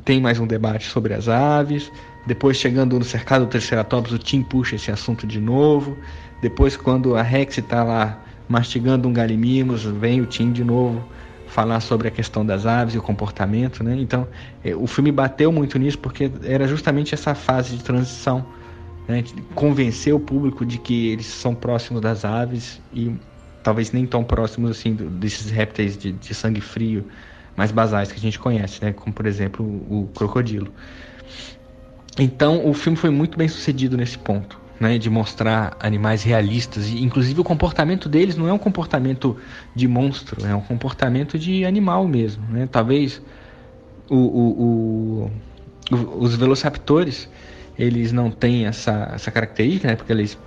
tem mais um debate sobre as aves. Depois, chegando no cercado do Triceratops, o Tim puxa esse assunto de novo. Depois, quando a Rex está lá mastigando um galimimos, vem o Tim de novo falar sobre a questão das aves e o comportamento, né? Então, o filme bateu muito nisso porque era justamente essa fase de transição, né? Convencer o público de que eles são próximos das aves e talvez nem tão próximos assim desses répteis de sangue frio mais basais que a gente conhece, né? Como por exemplo o crocodilo. Então o filme foi muito bem sucedido nesse ponto, né? De mostrar animais realistas, e inclusive o comportamento deles não é um comportamento de monstro, é um comportamento de animal mesmo, né? Talvez os velociraptores eles não têm essa característica, né? Porque eles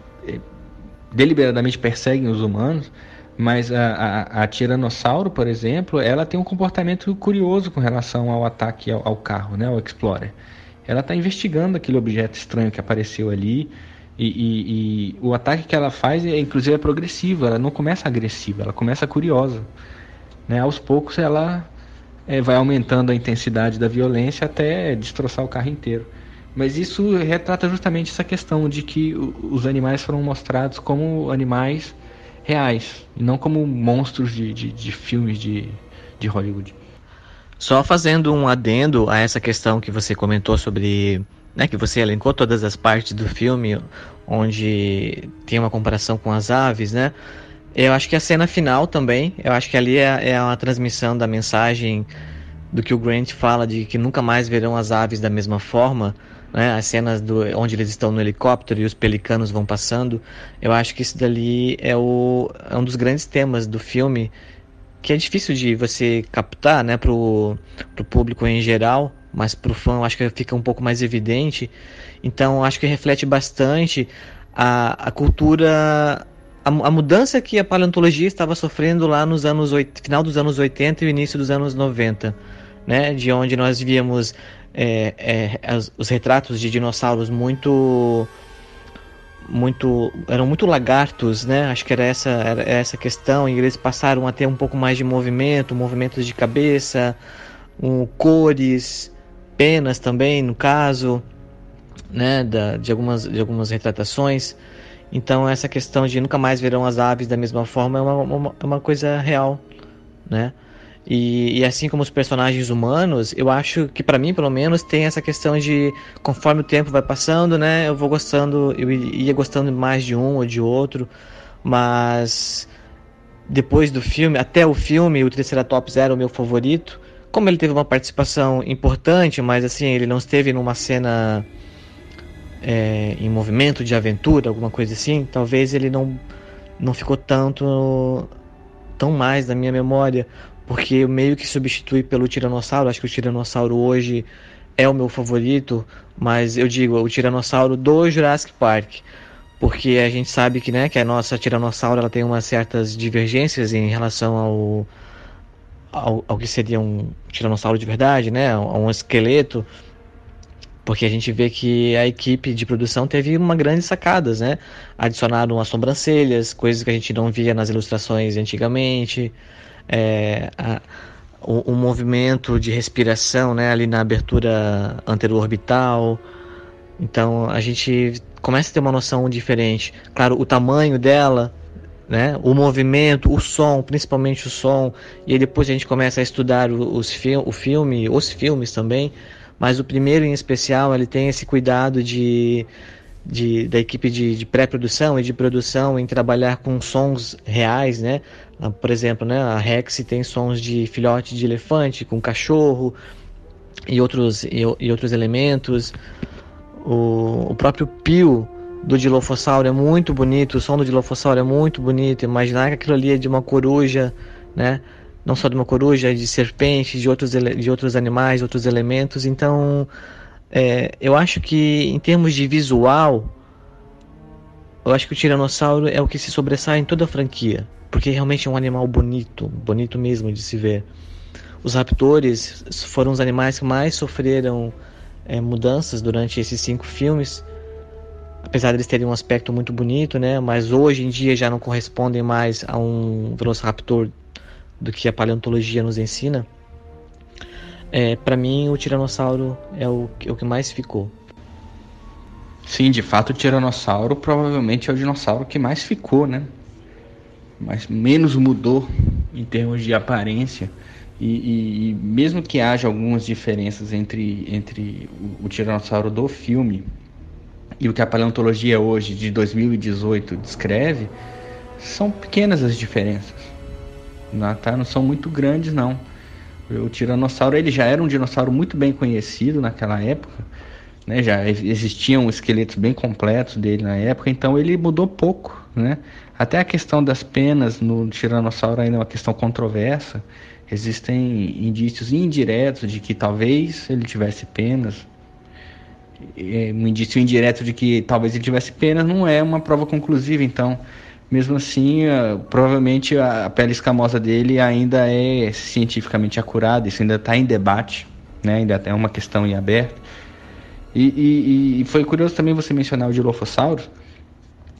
deliberadamente perseguem os humanos, mas a Tiranossauro, por exemplo, ela tem um comportamento curioso com relação ao ataque ao carro, né? Ao Explorer. Ela está investigando aquele objeto estranho que apareceu ali, e o ataque que ela faz inclusive é progressivo. Ela não começa agressiva, ela começa curiosa, né? Aos poucos ela vai aumentando a intensidade da violência até destroçar o carro inteiro. Mas isso retrata justamente essa questão de que os animais foram mostrados como animais reais, e não como monstros de filmes de Hollywood. Só fazendo um adendo a essa questão que você comentou sobre, né, que você elencou todas as partes do filme onde tem uma comparação com as aves, né? Eu acho que a cena final também, eu acho que ali é uma transmissão da mensagem do que o Grant fala de que nunca mais verão as aves da mesma forma, né? As cenas onde eles estão no helicóptero e os pelicanos vão passando. Eu acho que isso dali é um dos grandes temas do filme, que é difícil de você captar, né, pro público em geral, mas pro fã eu acho que fica um pouco mais evidente. Então eu acho que reflete bastante a cultura, a mudança que a paleontologia estava sofrendo lá nos final dos anos 80 e o início dos anos 90, né, de onde nós víamos os retratos de dinossauros muito eram muito lagartos, né? Acho que era essa questão, e eles passaram a ter um pouco mais de movimentos de cabeça, cores, penas também, no caso, né? De algumas retratações. Então essa questão de nunca mais verão as aves da mesma forma é uma coisa real, né? E assim como os personagens humanos, eu acho que pra mim, pelo menos, tem essa questão de conforme o tempo vai passando, né? Eu ia gostando mais de um ou de outro, mas depois do filme, até o filme, o Triceratops era o meu favorito. Como ele teve uma participação importante, mas assim, ele não esteve numa cena em movimento de aventura, alguma coisa assim, talvez ele não ficou tão mais na minha memória, porque eu meio que substituí pelo Tiranossauro. Acho que o Tiranossauro hoje é o meu favorito, mas eu digo o Tiranossauro do Jurassic Park, porque a gente sabe que, né, que a nossa Tiranossauro ela tem umas certas divergências em relação ao que seria um Tiranossauro de verdade, né, a um esqueleto, porque a gente vê que a equipe de produção teve uma grandes sacadas, né, adicionaram as sobrancelhas, coisas que a gente não via nas ilustrações antigamente, o movimento de respiração, né, ali na abertura anterorbital. Então a gente começa a ter uma noção diferente. Claro, o tamanho dela, né, o movimento, o som, principalmente o som, e aí depois a gente começa a estudar os filmes também, mas o primeiro em especial ele tem esse cuidado da equipe de pré-produção e de produção em trabalhar com sons reais, né? Por exemplo, né, a Rex tem sons de filhote de elefante, com cachorro e outros elementos. O próprio pio do Dilophosauro é muito bonito, o som do Dilophosauro é muito bonito. Imaginar que aquilo ali é de uma coruja, né? Não só de uma coruja, de serpente, de outros animais, outros elementos. Então, eu acho que em termos de visual, eu acho que o Tiranossauro é o que se sobressai em toda a franquia, porque realmente é um animal bonito mesmo de se ver. Os raptores foram os animais que mais sofreram mudanças durante esses 5 filmes, apesar de eles terem um aspecto muito bonito, né? Mas hoje em dia já não correspondem mais a um Velociraptor do que a paleontologia nos ensina. Para mim, o Tiranossauro é o que mais ficou. Sim, de fato, o Tiranossauro provavelmente é o dinossauro que mais ficou, né? Mas menos mudou em termos de aparência. E mesmo que haja algumas diferenças entre o Tiranossauro do filme e o que a paleontologia hoje, de 2018, descreve, são pequenas as diferenças. Não são muito grandes, não. O Tiranossauro ele já era um dinossauro muito bem conhecido naquela época, né? Já existiam esqueletos bem completos dele na época, então ele mudou pouco, né? Até a questão das penas no Tiranossauro ainda é uma questão controversa. Existem indícios indiretos de que talvez ele tivesse penas. Um indício indireto de que talvez ele tivesse penas não é uma prova conclusiva, então mesmo assim, provavelmente a pele escamosa dele ainda é cientificamente acurada, isso ainda está em debate, né? Ainda é uma questão em aberto. E foi curioso também você mencionar o Dilophosaurus.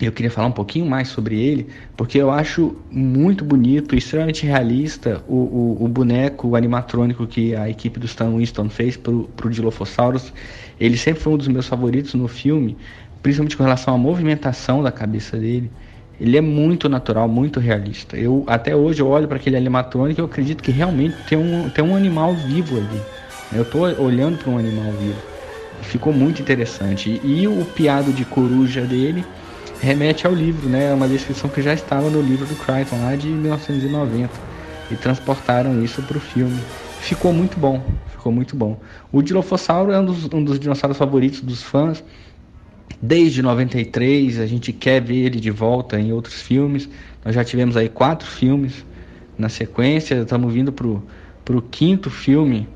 Eu queria falar um pouquinho mais sobre ele, porque eu acho muito bonito, extremamente realista o boneco, o animatrônico que a equipe do Stan Winston fez pro Dilophosaurus. Ele sempre foi um dos meus favoritos no filme, principalmente com relação à movimentação da cabeça dele. Ele é muito natural, muito realista. Até hoje eu olho para aquele animatrônico e eu acredito que realmente tem um animal vivo ali. Eu estou olhando para um animal vivo. Ficou muito interessante. E o piado de coruja dele remete ao livro, né? É uma descrição que já estava no livro do Crichton, lá de 1990. E transportaram isso para o filme. Ficou muito bom. O Dilophosaurus é um dos dinossauros favoritos dos fãs. Desde 93, a gente quer ver ele de volta em outros filmes. Nós já tivemos aí 4 filmes na sequência. Estamos vindo pro 5º filme,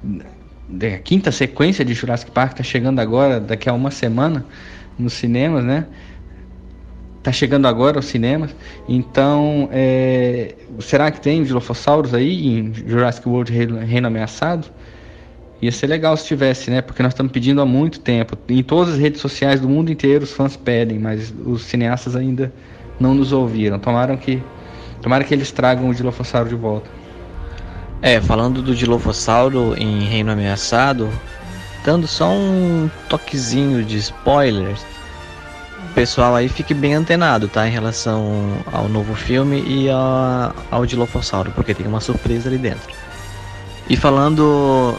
a 5ª sequência de Jurassic Park. Está chegando agora, daqui a uma semana, nos cinemas, né? Está chegando agora aos cinemas. Então, será que tem Dilophosaurus aí em Jurassic World Reino Ameaçado? Ia ser legal se tivesse, né? Porque nós estamos pedindo há muito tempo. Em todas as redes sociais do mundo inteiro os fãs pedem, mas os cineastas ainda não nos ouviram. Tomara que eles tragam o Dilophosauro de volta. Falando do Dilophosauro em Reino Ameaçado, dando só um toquezinho de spoilers, o pessoal aí fique bem antenado, tá? Em relação ao novo filme e ao Dilophosauro, porque tem uma surpresa ali dentro. E falando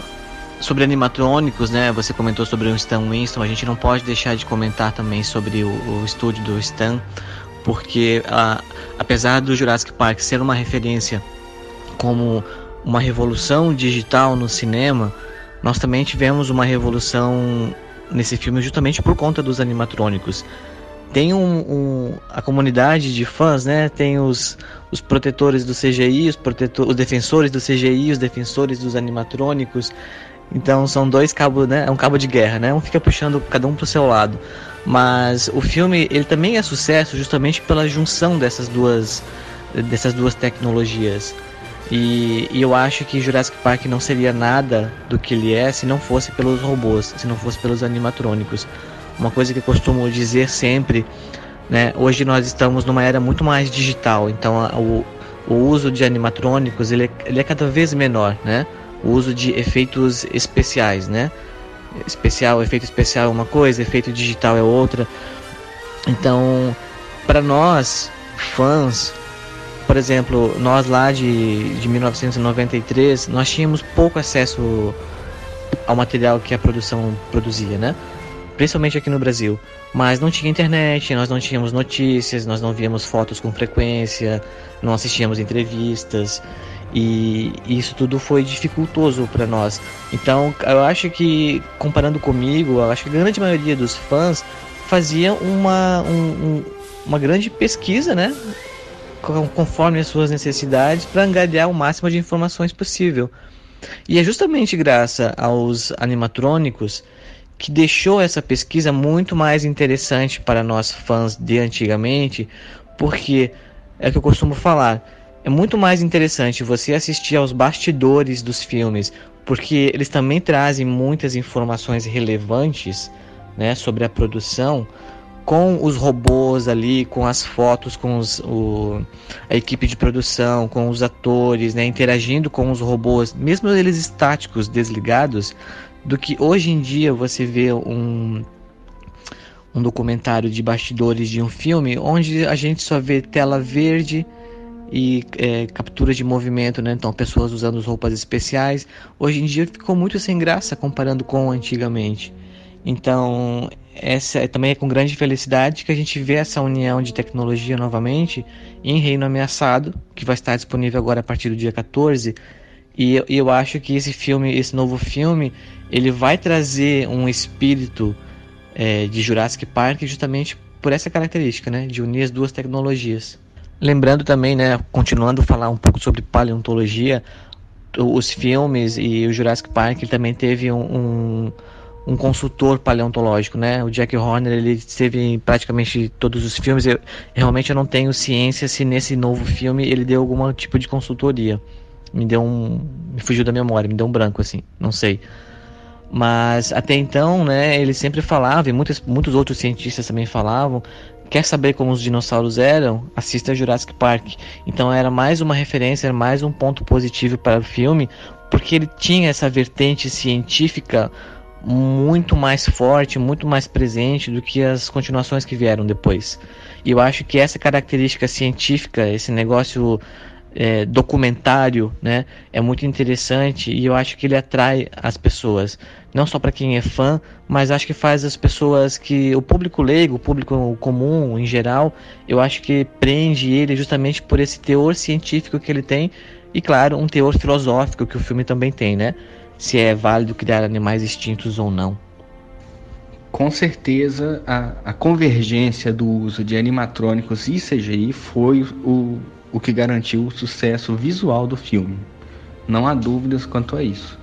sobre animatrônicos, né? Você comentou sobre o Stan Winston, a gente não pode deixar de comentar também sobre o estúdio do Stan, porque apesar do Jurassic Park ser uma referência como uma revolução digital no cinema, nós também tivemos uma revolução nesse filme justamente por conta dos animatrônicos. Tem a comunidade de fãs, né? Tem os protetores do CGI, os defensores do CGI, os defensores dos animatrônicos. Então são dois cabos, né? É um cabo de guerra, né? Um fica puxando cada um pro seu lado. Mas o filme, ele também é sucesso justamente pela junção dessas duas tecnologias. E eu acho que Jurassic Park não seria nada do que ele é se não fosse pelos robôs, se não fosse pelos animatrônicos. Uma coisa que eu costumo dizer sempre, né? Hoje nós estamos numa era muito mais digital, então o uso de animatrônicos ele é cada vez menor, né? O uso de efeitos especiais, né? Efeito especial é uma coisa, efeito digital é outra. Então, para nós, fãs, por exemplo, nós lá de 1993, nós tínhamos pouco acesso ao material que a produção produzia, né? Principalmente aqui no Brasil. Mas não tinha internet, nós não tínhamos notícias, nós não víamos fotos com frequência, não assistíamos entrevistas. E isso tudo foi dificultoso para nós. Então, eu acho que, comparando comigo, eu acho que a grande maioria dos fãs fazia uma grande pesquisa, né? Conforme as suas necessidades, para angariar o máximo de informações possível. E é justamente graças aos animatrônicos que deixou essa pesquisa muito mais interessante para nós fãs de antigamente, porque é o que eu costumo falar. É muito mais interessante você assistir aos bastidores dos filmes, porque eles também trazem muitas informações relevantes, né, sobre a produção, com os robôs ali, com as fotos, com a equipe de produção, com os atores, né, interagindo com os robôs, mesmo eles estáticos, desligados, do que hoje em dia você vê um documentário de bastidores de um filme, onde a gente só vê tela verde e captura de movimento, né? Então pessoas usando roupas especiais. Hoje em dia ficou muito sem graça comparando com antigamente. Então essa também é com grande felicidade que a gente vê essa união de tecnologia novamente em Reino Ameaçado, que vai estar disponível agora a partir do dia 14. E eu acho que esse novo filme, ele vai trazer um espírito de Jurassic Park justamente por essa característica, né? De unir as duas tecnologias. Lembrando também, né, continuando a falar um pouco sobre paleontologia, os filmes e o Jurassic Park, ele também teve um consultor paleontológico, né? O Jack Horner, ele esteve em praticamente todos os filmes. Realmente eu não tenho ciência se nesse novo filme ele deu algum tipo de consultoria. Me fugiu da memória, me deu um branco assim, não sei. Mas até então, né, ele sempre falava, e muitos outros cientistas também falavam, quer saber como os dinossauros eram? Assista Jurassic Park. Então era mais uma referência, era mais um ponto positivo para o filme, porque ele tinha essa vertente científica muito mais forte, muito mais presente do que as continuações que vieram depois. E eu acho que essa característica científica, esse negócio documentário, né, é muito interessante, e eu acho que ele atrai as pessoas, não só para quem é fã, mas acho que faz as pessoas, que o público leigo, o público comum em geral, eu acho que prende ele justamente por esse teor científico que ele tem, e claro, um teor filosófico que o filme também tem, né, se é válido criar animais extintos ou não. Com certeza a convergência do uso de animatrônicos e CGI foi o que garantiu o sucesso visual do filme. Não há dúvidas quanto a isso.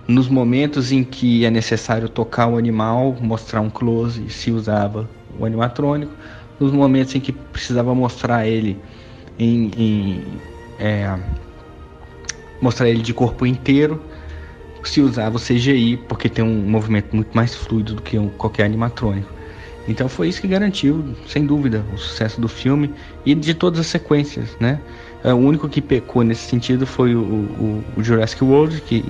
Nos momentos em que é necessário tocar o animal, mostrar um close, se usava o animatrônico. Nos momentos em que precisava mostrar ele mostrar ele de corpo inteiro, se usava o CGI, porque tem um movimento muito mais fluido do que qualquer animatrônico. Então foi isso que garantiu, sem dúvida, o sucesso do filme e de todas as sequências, né? O único que pecou nesse sentido foi o Jurassic World, que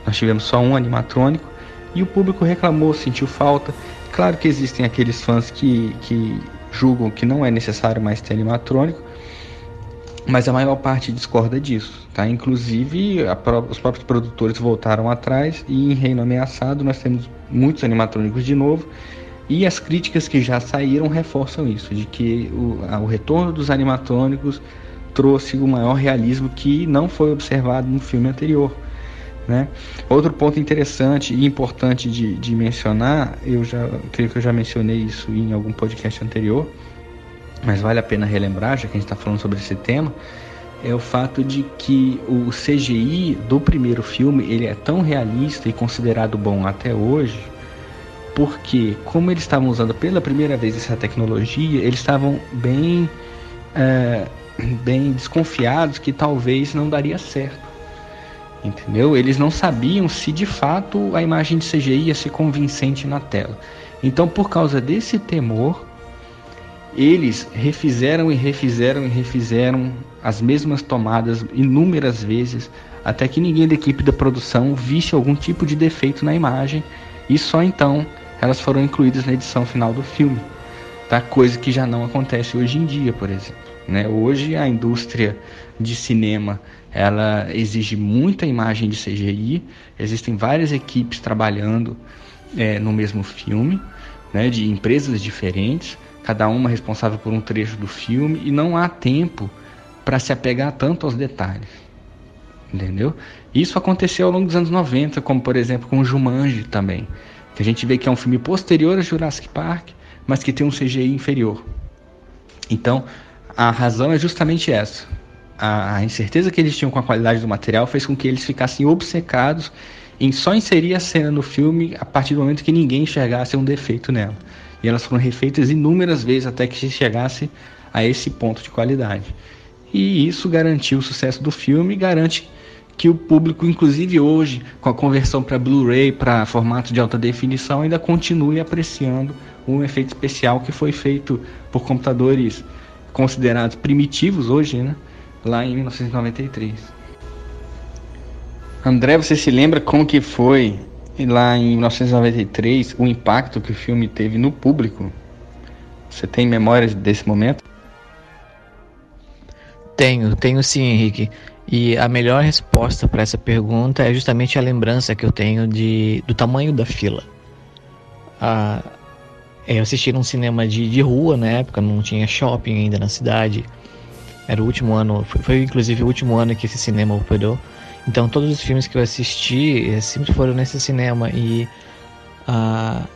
nós tivemos só um animatrônico, e o público reclamou, sentiu falta. Claro que existem aqueles fãs que julgam que não é necessário mais ter animatrônico, mas a maior parte discorda disso, tá? Inclusive, os próprios produtores voltaram atrás e em Reino Ameaçado nós temos muitos animatrônicos de novo, e as críticas que já saíram reforçam isso, de que o retorno dos animatrônicos trouxe o maior realismo que não foi observado no filme anterior, né? Outro ponto interessante e importante de mencionar, eu creio que eu já mencionei isso em algum podcast anterior, mas vale a pena relembrar, já que a gente está falando sobre esse tema, é o fato de que o CGI do primeiro filme ele é tão realista e considerado bom até hoje, porque como eles estavam usando pela primeira vez essa tecnologia, eles estavam bem desconfiados que talvez não daria certo. Entendeu? Eles não sabiam se de fato a imagem de CGI ia ser convincente na tela. Então, por causa desse temor, eles refizeram as mesmas tomadas inúmeras vezes, até que ninguém da equipe da produção visse algum tipo de defeito na imagem, e só então elas foram incluídas na edição final do filme, tá? Coisa que já não acontece hoje em dia, por exemplo, né? Hoje a indústria de cinema ela exige muita imagem de CGI, existem várias equipes trabalhando no mesmo filme, né, de empresas diferentes, cada uma responsável por um trecho do filme, e não há tempo para se apegar tanto aos detalhes, entendeu? Isso aconteceu ao longo dos anos 90, como por exemplo com o Jumanji também, que a gente vê que é um filme posterior a Jurassic Park, mas que tem um CGI inferior. Então, a razão é justamente essa. A incerteza que eles tinham com a qualidade do material fez com que eles ficassem obcecados em só inserir a cena no filme a partir do momento que ninguém enxergasse um defeito nela. E elas foram refeitas inúmeras vezes até que se chegasse a esse ponto de qualidade. E isso garantiu o sucesso do filme e garante que o público, inclusive hoje, com a conversão para Blu-ray, para formato de alta definição, ainda continue apreciando um efeito especial que foi feito por computadores considerados primitivos hoje, né? Lá em 1993. André, você se lembra como que foi lá em 1993 o impacto que o filme teve no público? Você tem memórias desse momento? Tenho sim, Henrique. E a melhor resposta para essa pergunta é justamente a lembrança que eu tenho do tamanho da fila. Eu assisti num cinema de rua na época, não tinha shopping ainda na cidade. Era o último ano, foi inclusive o último ano que esse cinema operou. Então todos os filmes que eu assisti sempre foram nesse cinema, e a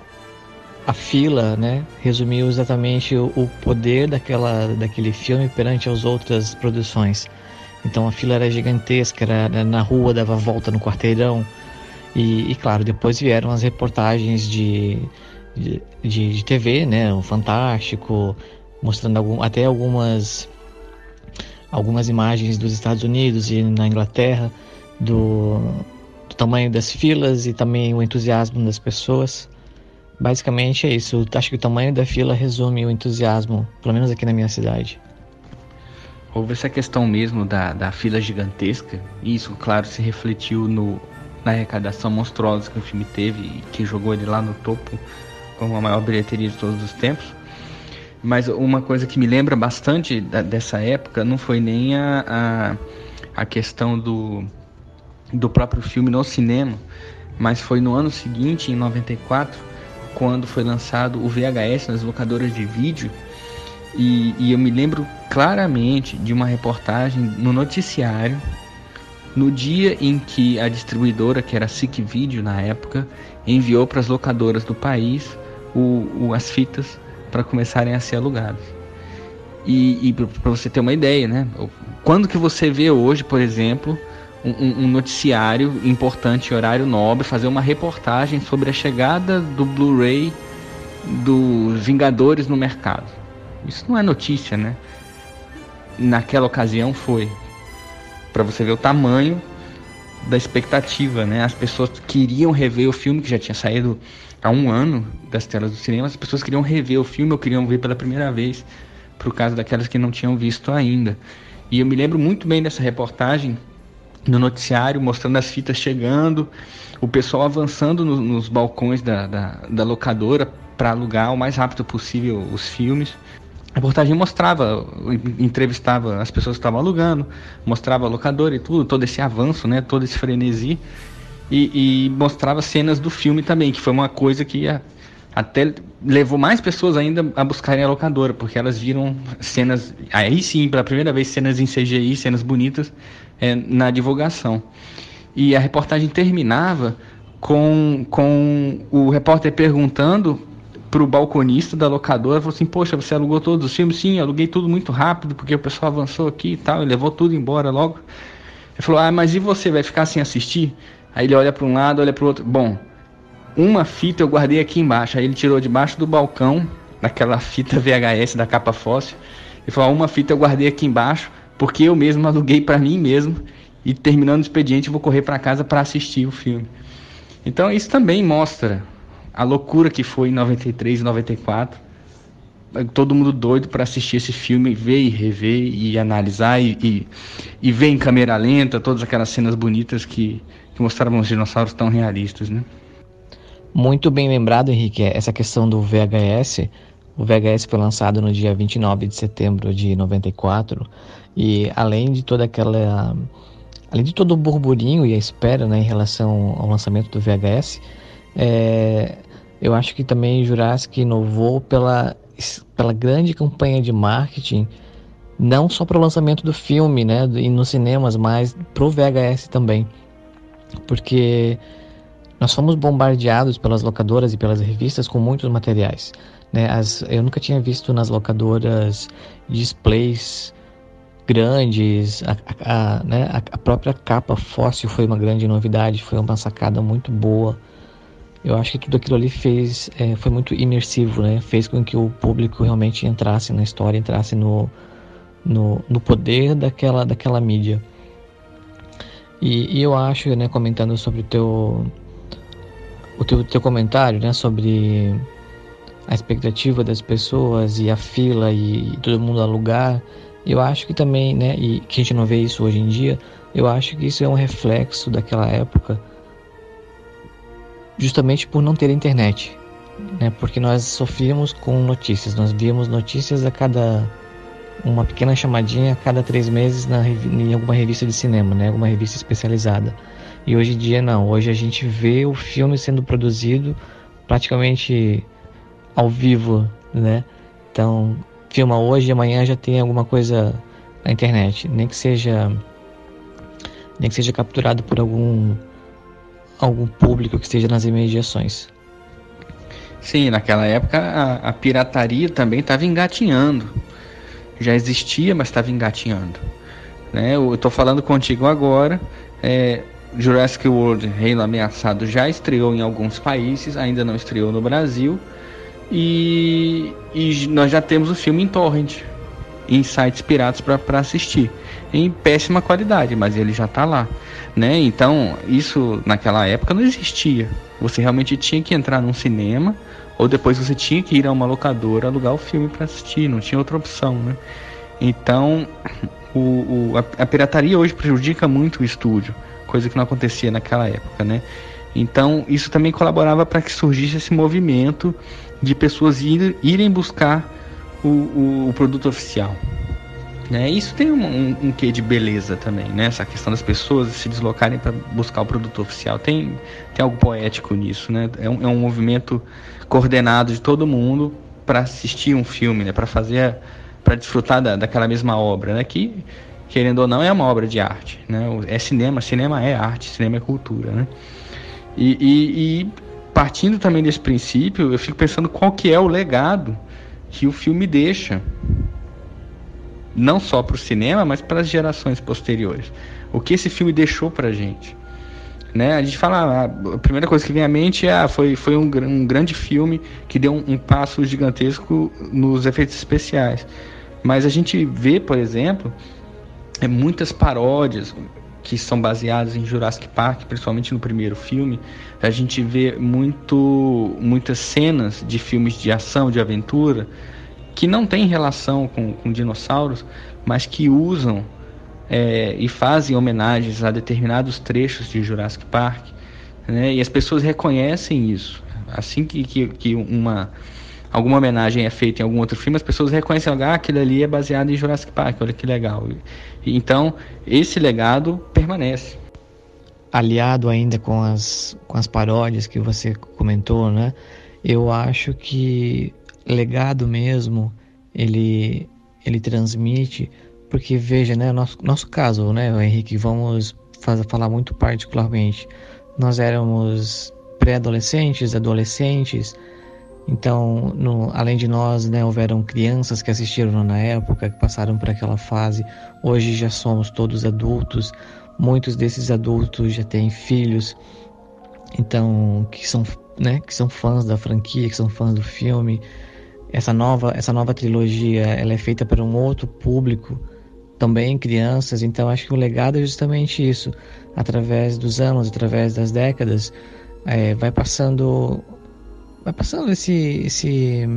fila, né, resumiu exatamente o poder daquele filme perante as outras produções. Então a fila era gigantesca, era na rua, dava volta no quarteirão, e claro, depois vieram as reportagens de TV, né, o Fantástico, mostrando até algumas imagens dos Estados Unidos e na Inglaterra, do tamanho das filas e também o entusiasmo das pessoas. Basicamente é isso. Eu acho que o tamanho da fila resume o entusiasmo, pelo menos aqui na minha cidade. Houve essa questão mesmo da fila gigantesca, e isso, claro, se refletiu na arrecadação monstruosa que o filme teve e que jogou ele lá no topo como a maior bilheteria de todos os tempos. Mas uma coisa que me lembra bastante dessa época não foi nem a questão do próprio filme no cinema, mas foi no ano seguinte, em 94, quando foi lançado o VHS nas locadoras de vídeo, e eu me lembro claramente de uma reportagem no noticiário, no dia em que a distribuidora, que era a SIC Video na época, enviou para as locadoras do país as fitas para começarem a ser alugadas. E para você ter uma ideia, né? Quando que você vê hoje, por exemplo, um noticiário importante, horário nobre, fazer uma reportagem sobre a chegada do Blu-ray dos Vingadores no mercado? Isso não é notícia, né? Naquela ocasião foi. Para você ver o tamanho da expectativa, né? As pessoas queriam rever o filme, que já tinha saído há um ano das telas do cinema. As pessoas queriam rever o filme ou queriam ver pela primeira vez, por causa daquelas que não tinham visto ainda. E eu me lembro muito bem dessa reportagem no noticiário, mostrando as fitas chegando, o pessoal avançando nos balcões da locadora para alugar o mais rápido possível os filmes. A reportagem mostrava, entrevistava as pessoas que estavam alugando, mostrava a locadora e tudo, todo esse avanço, né, todo esse frenesi, e mostrava cenas do filme também, que foi uma coisa que até levou mais pessoas ainda a buscarem a locadora, porque elas viram cenas, aí sim, pela primeira vez, cenas em CGI, cenas bonitas, na divulgação. E a reportagem terminava com o repórter perguntando pro balconista da locadora, falou assim: poxa, você alugou todos os filmes? Sim, aluguei tudo muito rápido, porque o pessoal avançou aqui e tal, e levou tudo embora logo. Ele falou: mas e você, vai ficar sem assistir? Aí ele olha para um lado, olha para o outro. Bom, uma fita eu guardei aqui embaixo. Aí ele tirou debaixo do balcão, daquela fita VHS da capa fóssil, e falou: uma fita eu guardei aqui embaixo, porque eu mesmo aluguei para mim mesmo, e terminando o expediente eu vou correr para casa para assistir o filme. Então isso também mostra a loucura que foi em 93 e 94, todo mundo doido para assistir esse filme, ver e rever e analisar e ver em câmera lenta todas aquelas cenas bonitas que mostravam os dinossauros tão realistas, né? Muito bem lembrado, Henrique, essa questão do VHS. O VHS foi lançado no dia 29 de setembro de 94, e além de todo o burburinho e a espera, né, em relação ao lançamento do VHS, eu acho que também Jurassic inovou pela grande campanha de marketing, não só para o lançamento do filme, né, e nos cinemas, mas para o VHS também, porque nós fomos bombardeados pelas locadoras e pelas revistas com muitos materiais, né? Eu nunca tinha visto nas locadoras displays grandes, a própria capa fóssil foi uma grande novidade, foi uma sacada muito boa. Eu acho que tudo aquilo ali foi muito imersivo, né? Fez com que o público realmente entrasse na história, entrasse no poder daquela mídia. E eu acho, né, comentando sobre o teu comentário, né, sobre a expectativa das pessoas e a fila e todo mundo alugar, eu acho que também, né, e que a gente não vê isso hoje em dia, eu acho que isso é um reflexo daquela época, justamente por não ter internet, né, porque nós sofríamos com notícias, nós víamos notícias uma pequena chamadinha a cada 3 meses em alguma revista de cinema, né, alguma revista especializada. E hoje em dia não, hoje a gente vê o filme sendo produzido praticamente ao vivo, né? Então, filma hoje e amanhã já tem alguma coisa na internet, nem que seja capturado por algum público que esteja nas imediações. Sim, naquela época a pirataria também estava engatinhando. Já existia, mas estava engatinhando, né? Eu estou falando contigo agora. Jurassic World Reino Ameaçado já estreou em alguns países, ainda não estreou no Brasil, e nós já temos o filme em torrent, em sites piratas para assistir, em péssima qualidade, mas ele já está lá, né? Então isso naquela época não existia. Você realmente tinha que entrar num cinema, ou depois você tinha que ir a uma locadora alugar o filme para assistir, não tinha outra opção, né? Então a pirataria hoje prejudica muito o estúdio, coisa que não acontecia naquela época, né? Então isso também colaborava para que surgisse esse movimento de pessoas irem buscar o produto oficial, né? Isso tem um quê de beleza também, né? Essa questão das pessoas se deslocarem para buscar o produto oficial, tem algo poético nisso, né? É um movimento coordenado de todo mundo para assistir um filme, né? Para desfrutar daquela mesma obra, né? Que, querendo ou não, é uma obra de arte, né? É cinema é arte, cinema é cultura, né? E partindo também desse princípio, eu fico pensando qual que é o legado que o filme deixa, não só para o cinema, mas para as gerações posteriores. O que esse filme deixou para a gente, né? A gente fala, a primeira coisa que vem à mente foi um grande filme que deu um passo gigantesco nos efeitos especiais. Mas a gente vê, por exemplo, muitas paródias, que são baseadas em Jurassic Park, principalmente no primeiro filme, a gente vê muitas cenas de filmes de ação, de aventura, que não tem relação com dinossauros, mas que usam e fazem homenagens a determinados trechos de Jurassic Park, né? E as pessoas reconhecem isso. Assim que alguma homenagem é feita em algum outro filme, as pessoas reconhecem, aquele ali é baseado em Jurassic Park, olha que legal. Então, esse legado permanece. Aliado ainda com as paródias que você comentou, né? Eu acho que legado mesmo, ele transmite, porque veja, né, nosso caso, né, Henrique, vamos falar muito particularmente. Nós éramos pré-adolescentes, adolescentes. Então, além de nós, né, houveram crianças que assistiram na época, que passaram por aquela fase. Hoje já somos todos adultos. Muitos desses adultos já têm filhos, então que são fãs da franquia, que são fãs do filme. Essa nova trilogia, ela é feita para um outro público, também crianças. Então, acho que o legado é justamente isso. Através dos anos, através das décadas, vai passando esse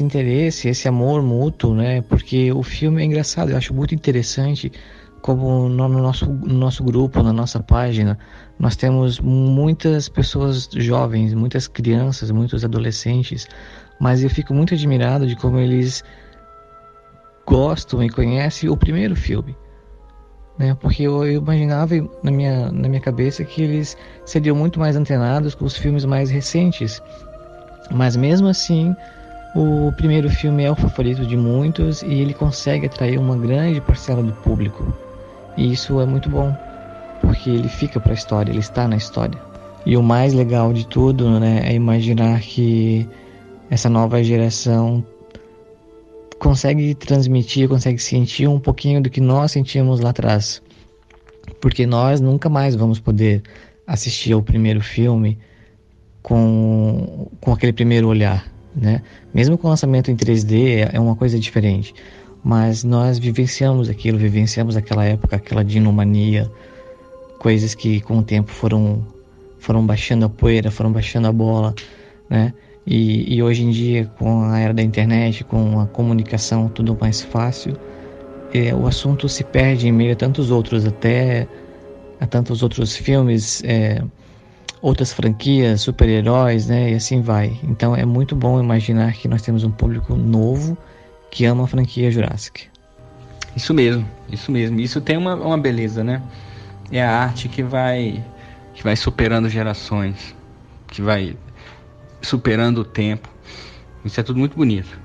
interesse, esse amor mútuo, né? Porque o filme é engraçado, eu acho muito interessante como no nosso grupo, na nossa página, nós temos muitas pessoas jovens, muitas crianças, muitos adolescentes, mas eu fico muito admirado de como eles gostam e conhecem o primeiro filme, né? Porque eu imaginava na minha cabeça que eles seriam muito mais antenados com os filmes mais recentes, mas mesmo assim o primeiro filme é o favorito de muitos e ele consegue atrair uma grande parcela do público, e isso é muito bom, porque ele fica para a história, ele está na história. E o mais legal de tudo, né, é imaginar que essa nova geração consegue transmitir, consegue sentir um pouquinho do que nós sentíamos lá atrás, porque nós nunca mais vamos poder assistir ao primeiro filme com aquele primeiro olhar, né? Mesmo com o lançamento em 3D é uma coisa diferente, mas nós vivenciamos aquela época, aquela dinomania, coisas que com o tempo foram baixando a poeira, foram baixando a bola, né? E hoje em dia, com a era da internet, com a comunicação tudo mais fácil, o assunto se perde em meio a tantos outros, a tantos outros filmes, outras franquias, super-heróis, né? E assim vai. Então é muito bom imaginar que nós temos um público novo que ama a franquia Jurassic. Isso mesmo. Isso tem uma beleza, né? É a arte que vai superando gerações, que vai superando o tempo. Isso é tudo muito bonito.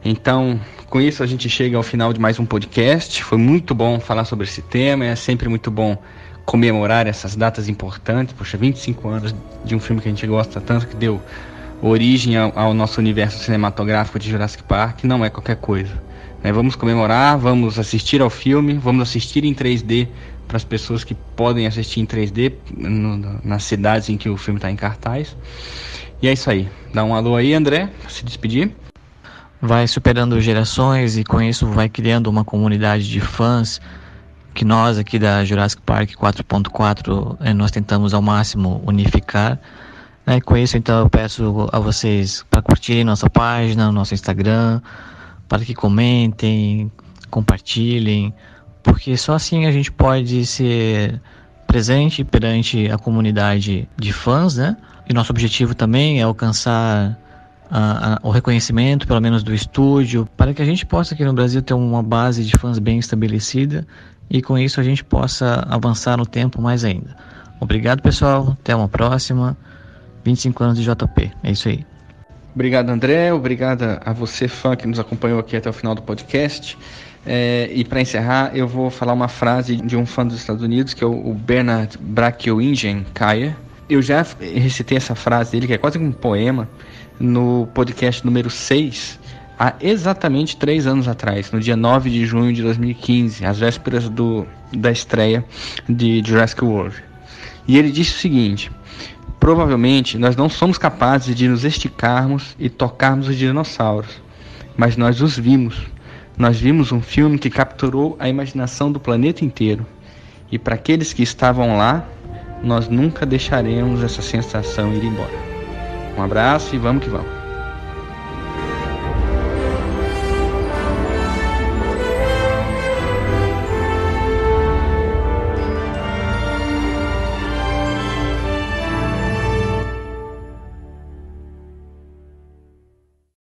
Então, com isso a gente chega ao final de mais um podcast. Foi muito bom falar sobre esse tema. É sempre muito bom comemorar essas datas importantes. Poxa, 25 anos de um filme que a gente gosta tanto, que deu origem ao nosso universo cinematográfico de Jurassic Park. Não é qualquer coisa, né? Vamos comemorar, vamos assistir ao filme, vamos assistir em 3D para as pessoas que podem assistir em 3D nas cidades em que o filme está em cartaz. E é isso aí. Dá um alô aí, André, para se despedir. Vai superando gerações e com isso vai criando uma comunidade de fãs que nós aqui da Jurassic Park 4.4 nós tentamos ao máximo unificar, né? Com isso, então, eu peço a vocês para curtirem nossa página, nosso Instagram, para que comentem, compartilhem, porque só assim a gente pode ser presente perante a comunidade de fãs, né? E nosso objetivo também é alcançar o reconhecimento, pelo menos do estúdio, para que a gente possa aqui no Brasil ter uma base de fãs bem estabelecida e com isso a gente possa avançar no tempo mais ainda. Obrigado, pessoal, até uma próxima. 25 anos de JP, é isso aí. Obrigado, André, obrigado a você, fã, que nos acompanhou aqui até o final do podcast. E para encerrar, eu vou falar uma frase de um fã dos Estados Unidos, que é o Bernard Brachioingen-Kayer. Eu já recitei essa frase dele, que é quase um poema, no podcast número 6, há exatamente 3 anos atrás, no dia 9 de junho de 2015, às vésperas da estreia de Jurassic World. E ele disse o seguinte: provavelmente nós não somos capazes de nos esticarmos e tocarmos os dinossauros, mas nós os vimos. Nós vimos um filme que capturou a imaginação do planeta inteiro. E para aqueles que estavam lá, nós nunca deixaremos essa sensação ir embora. Um abraço e vamos que vamos.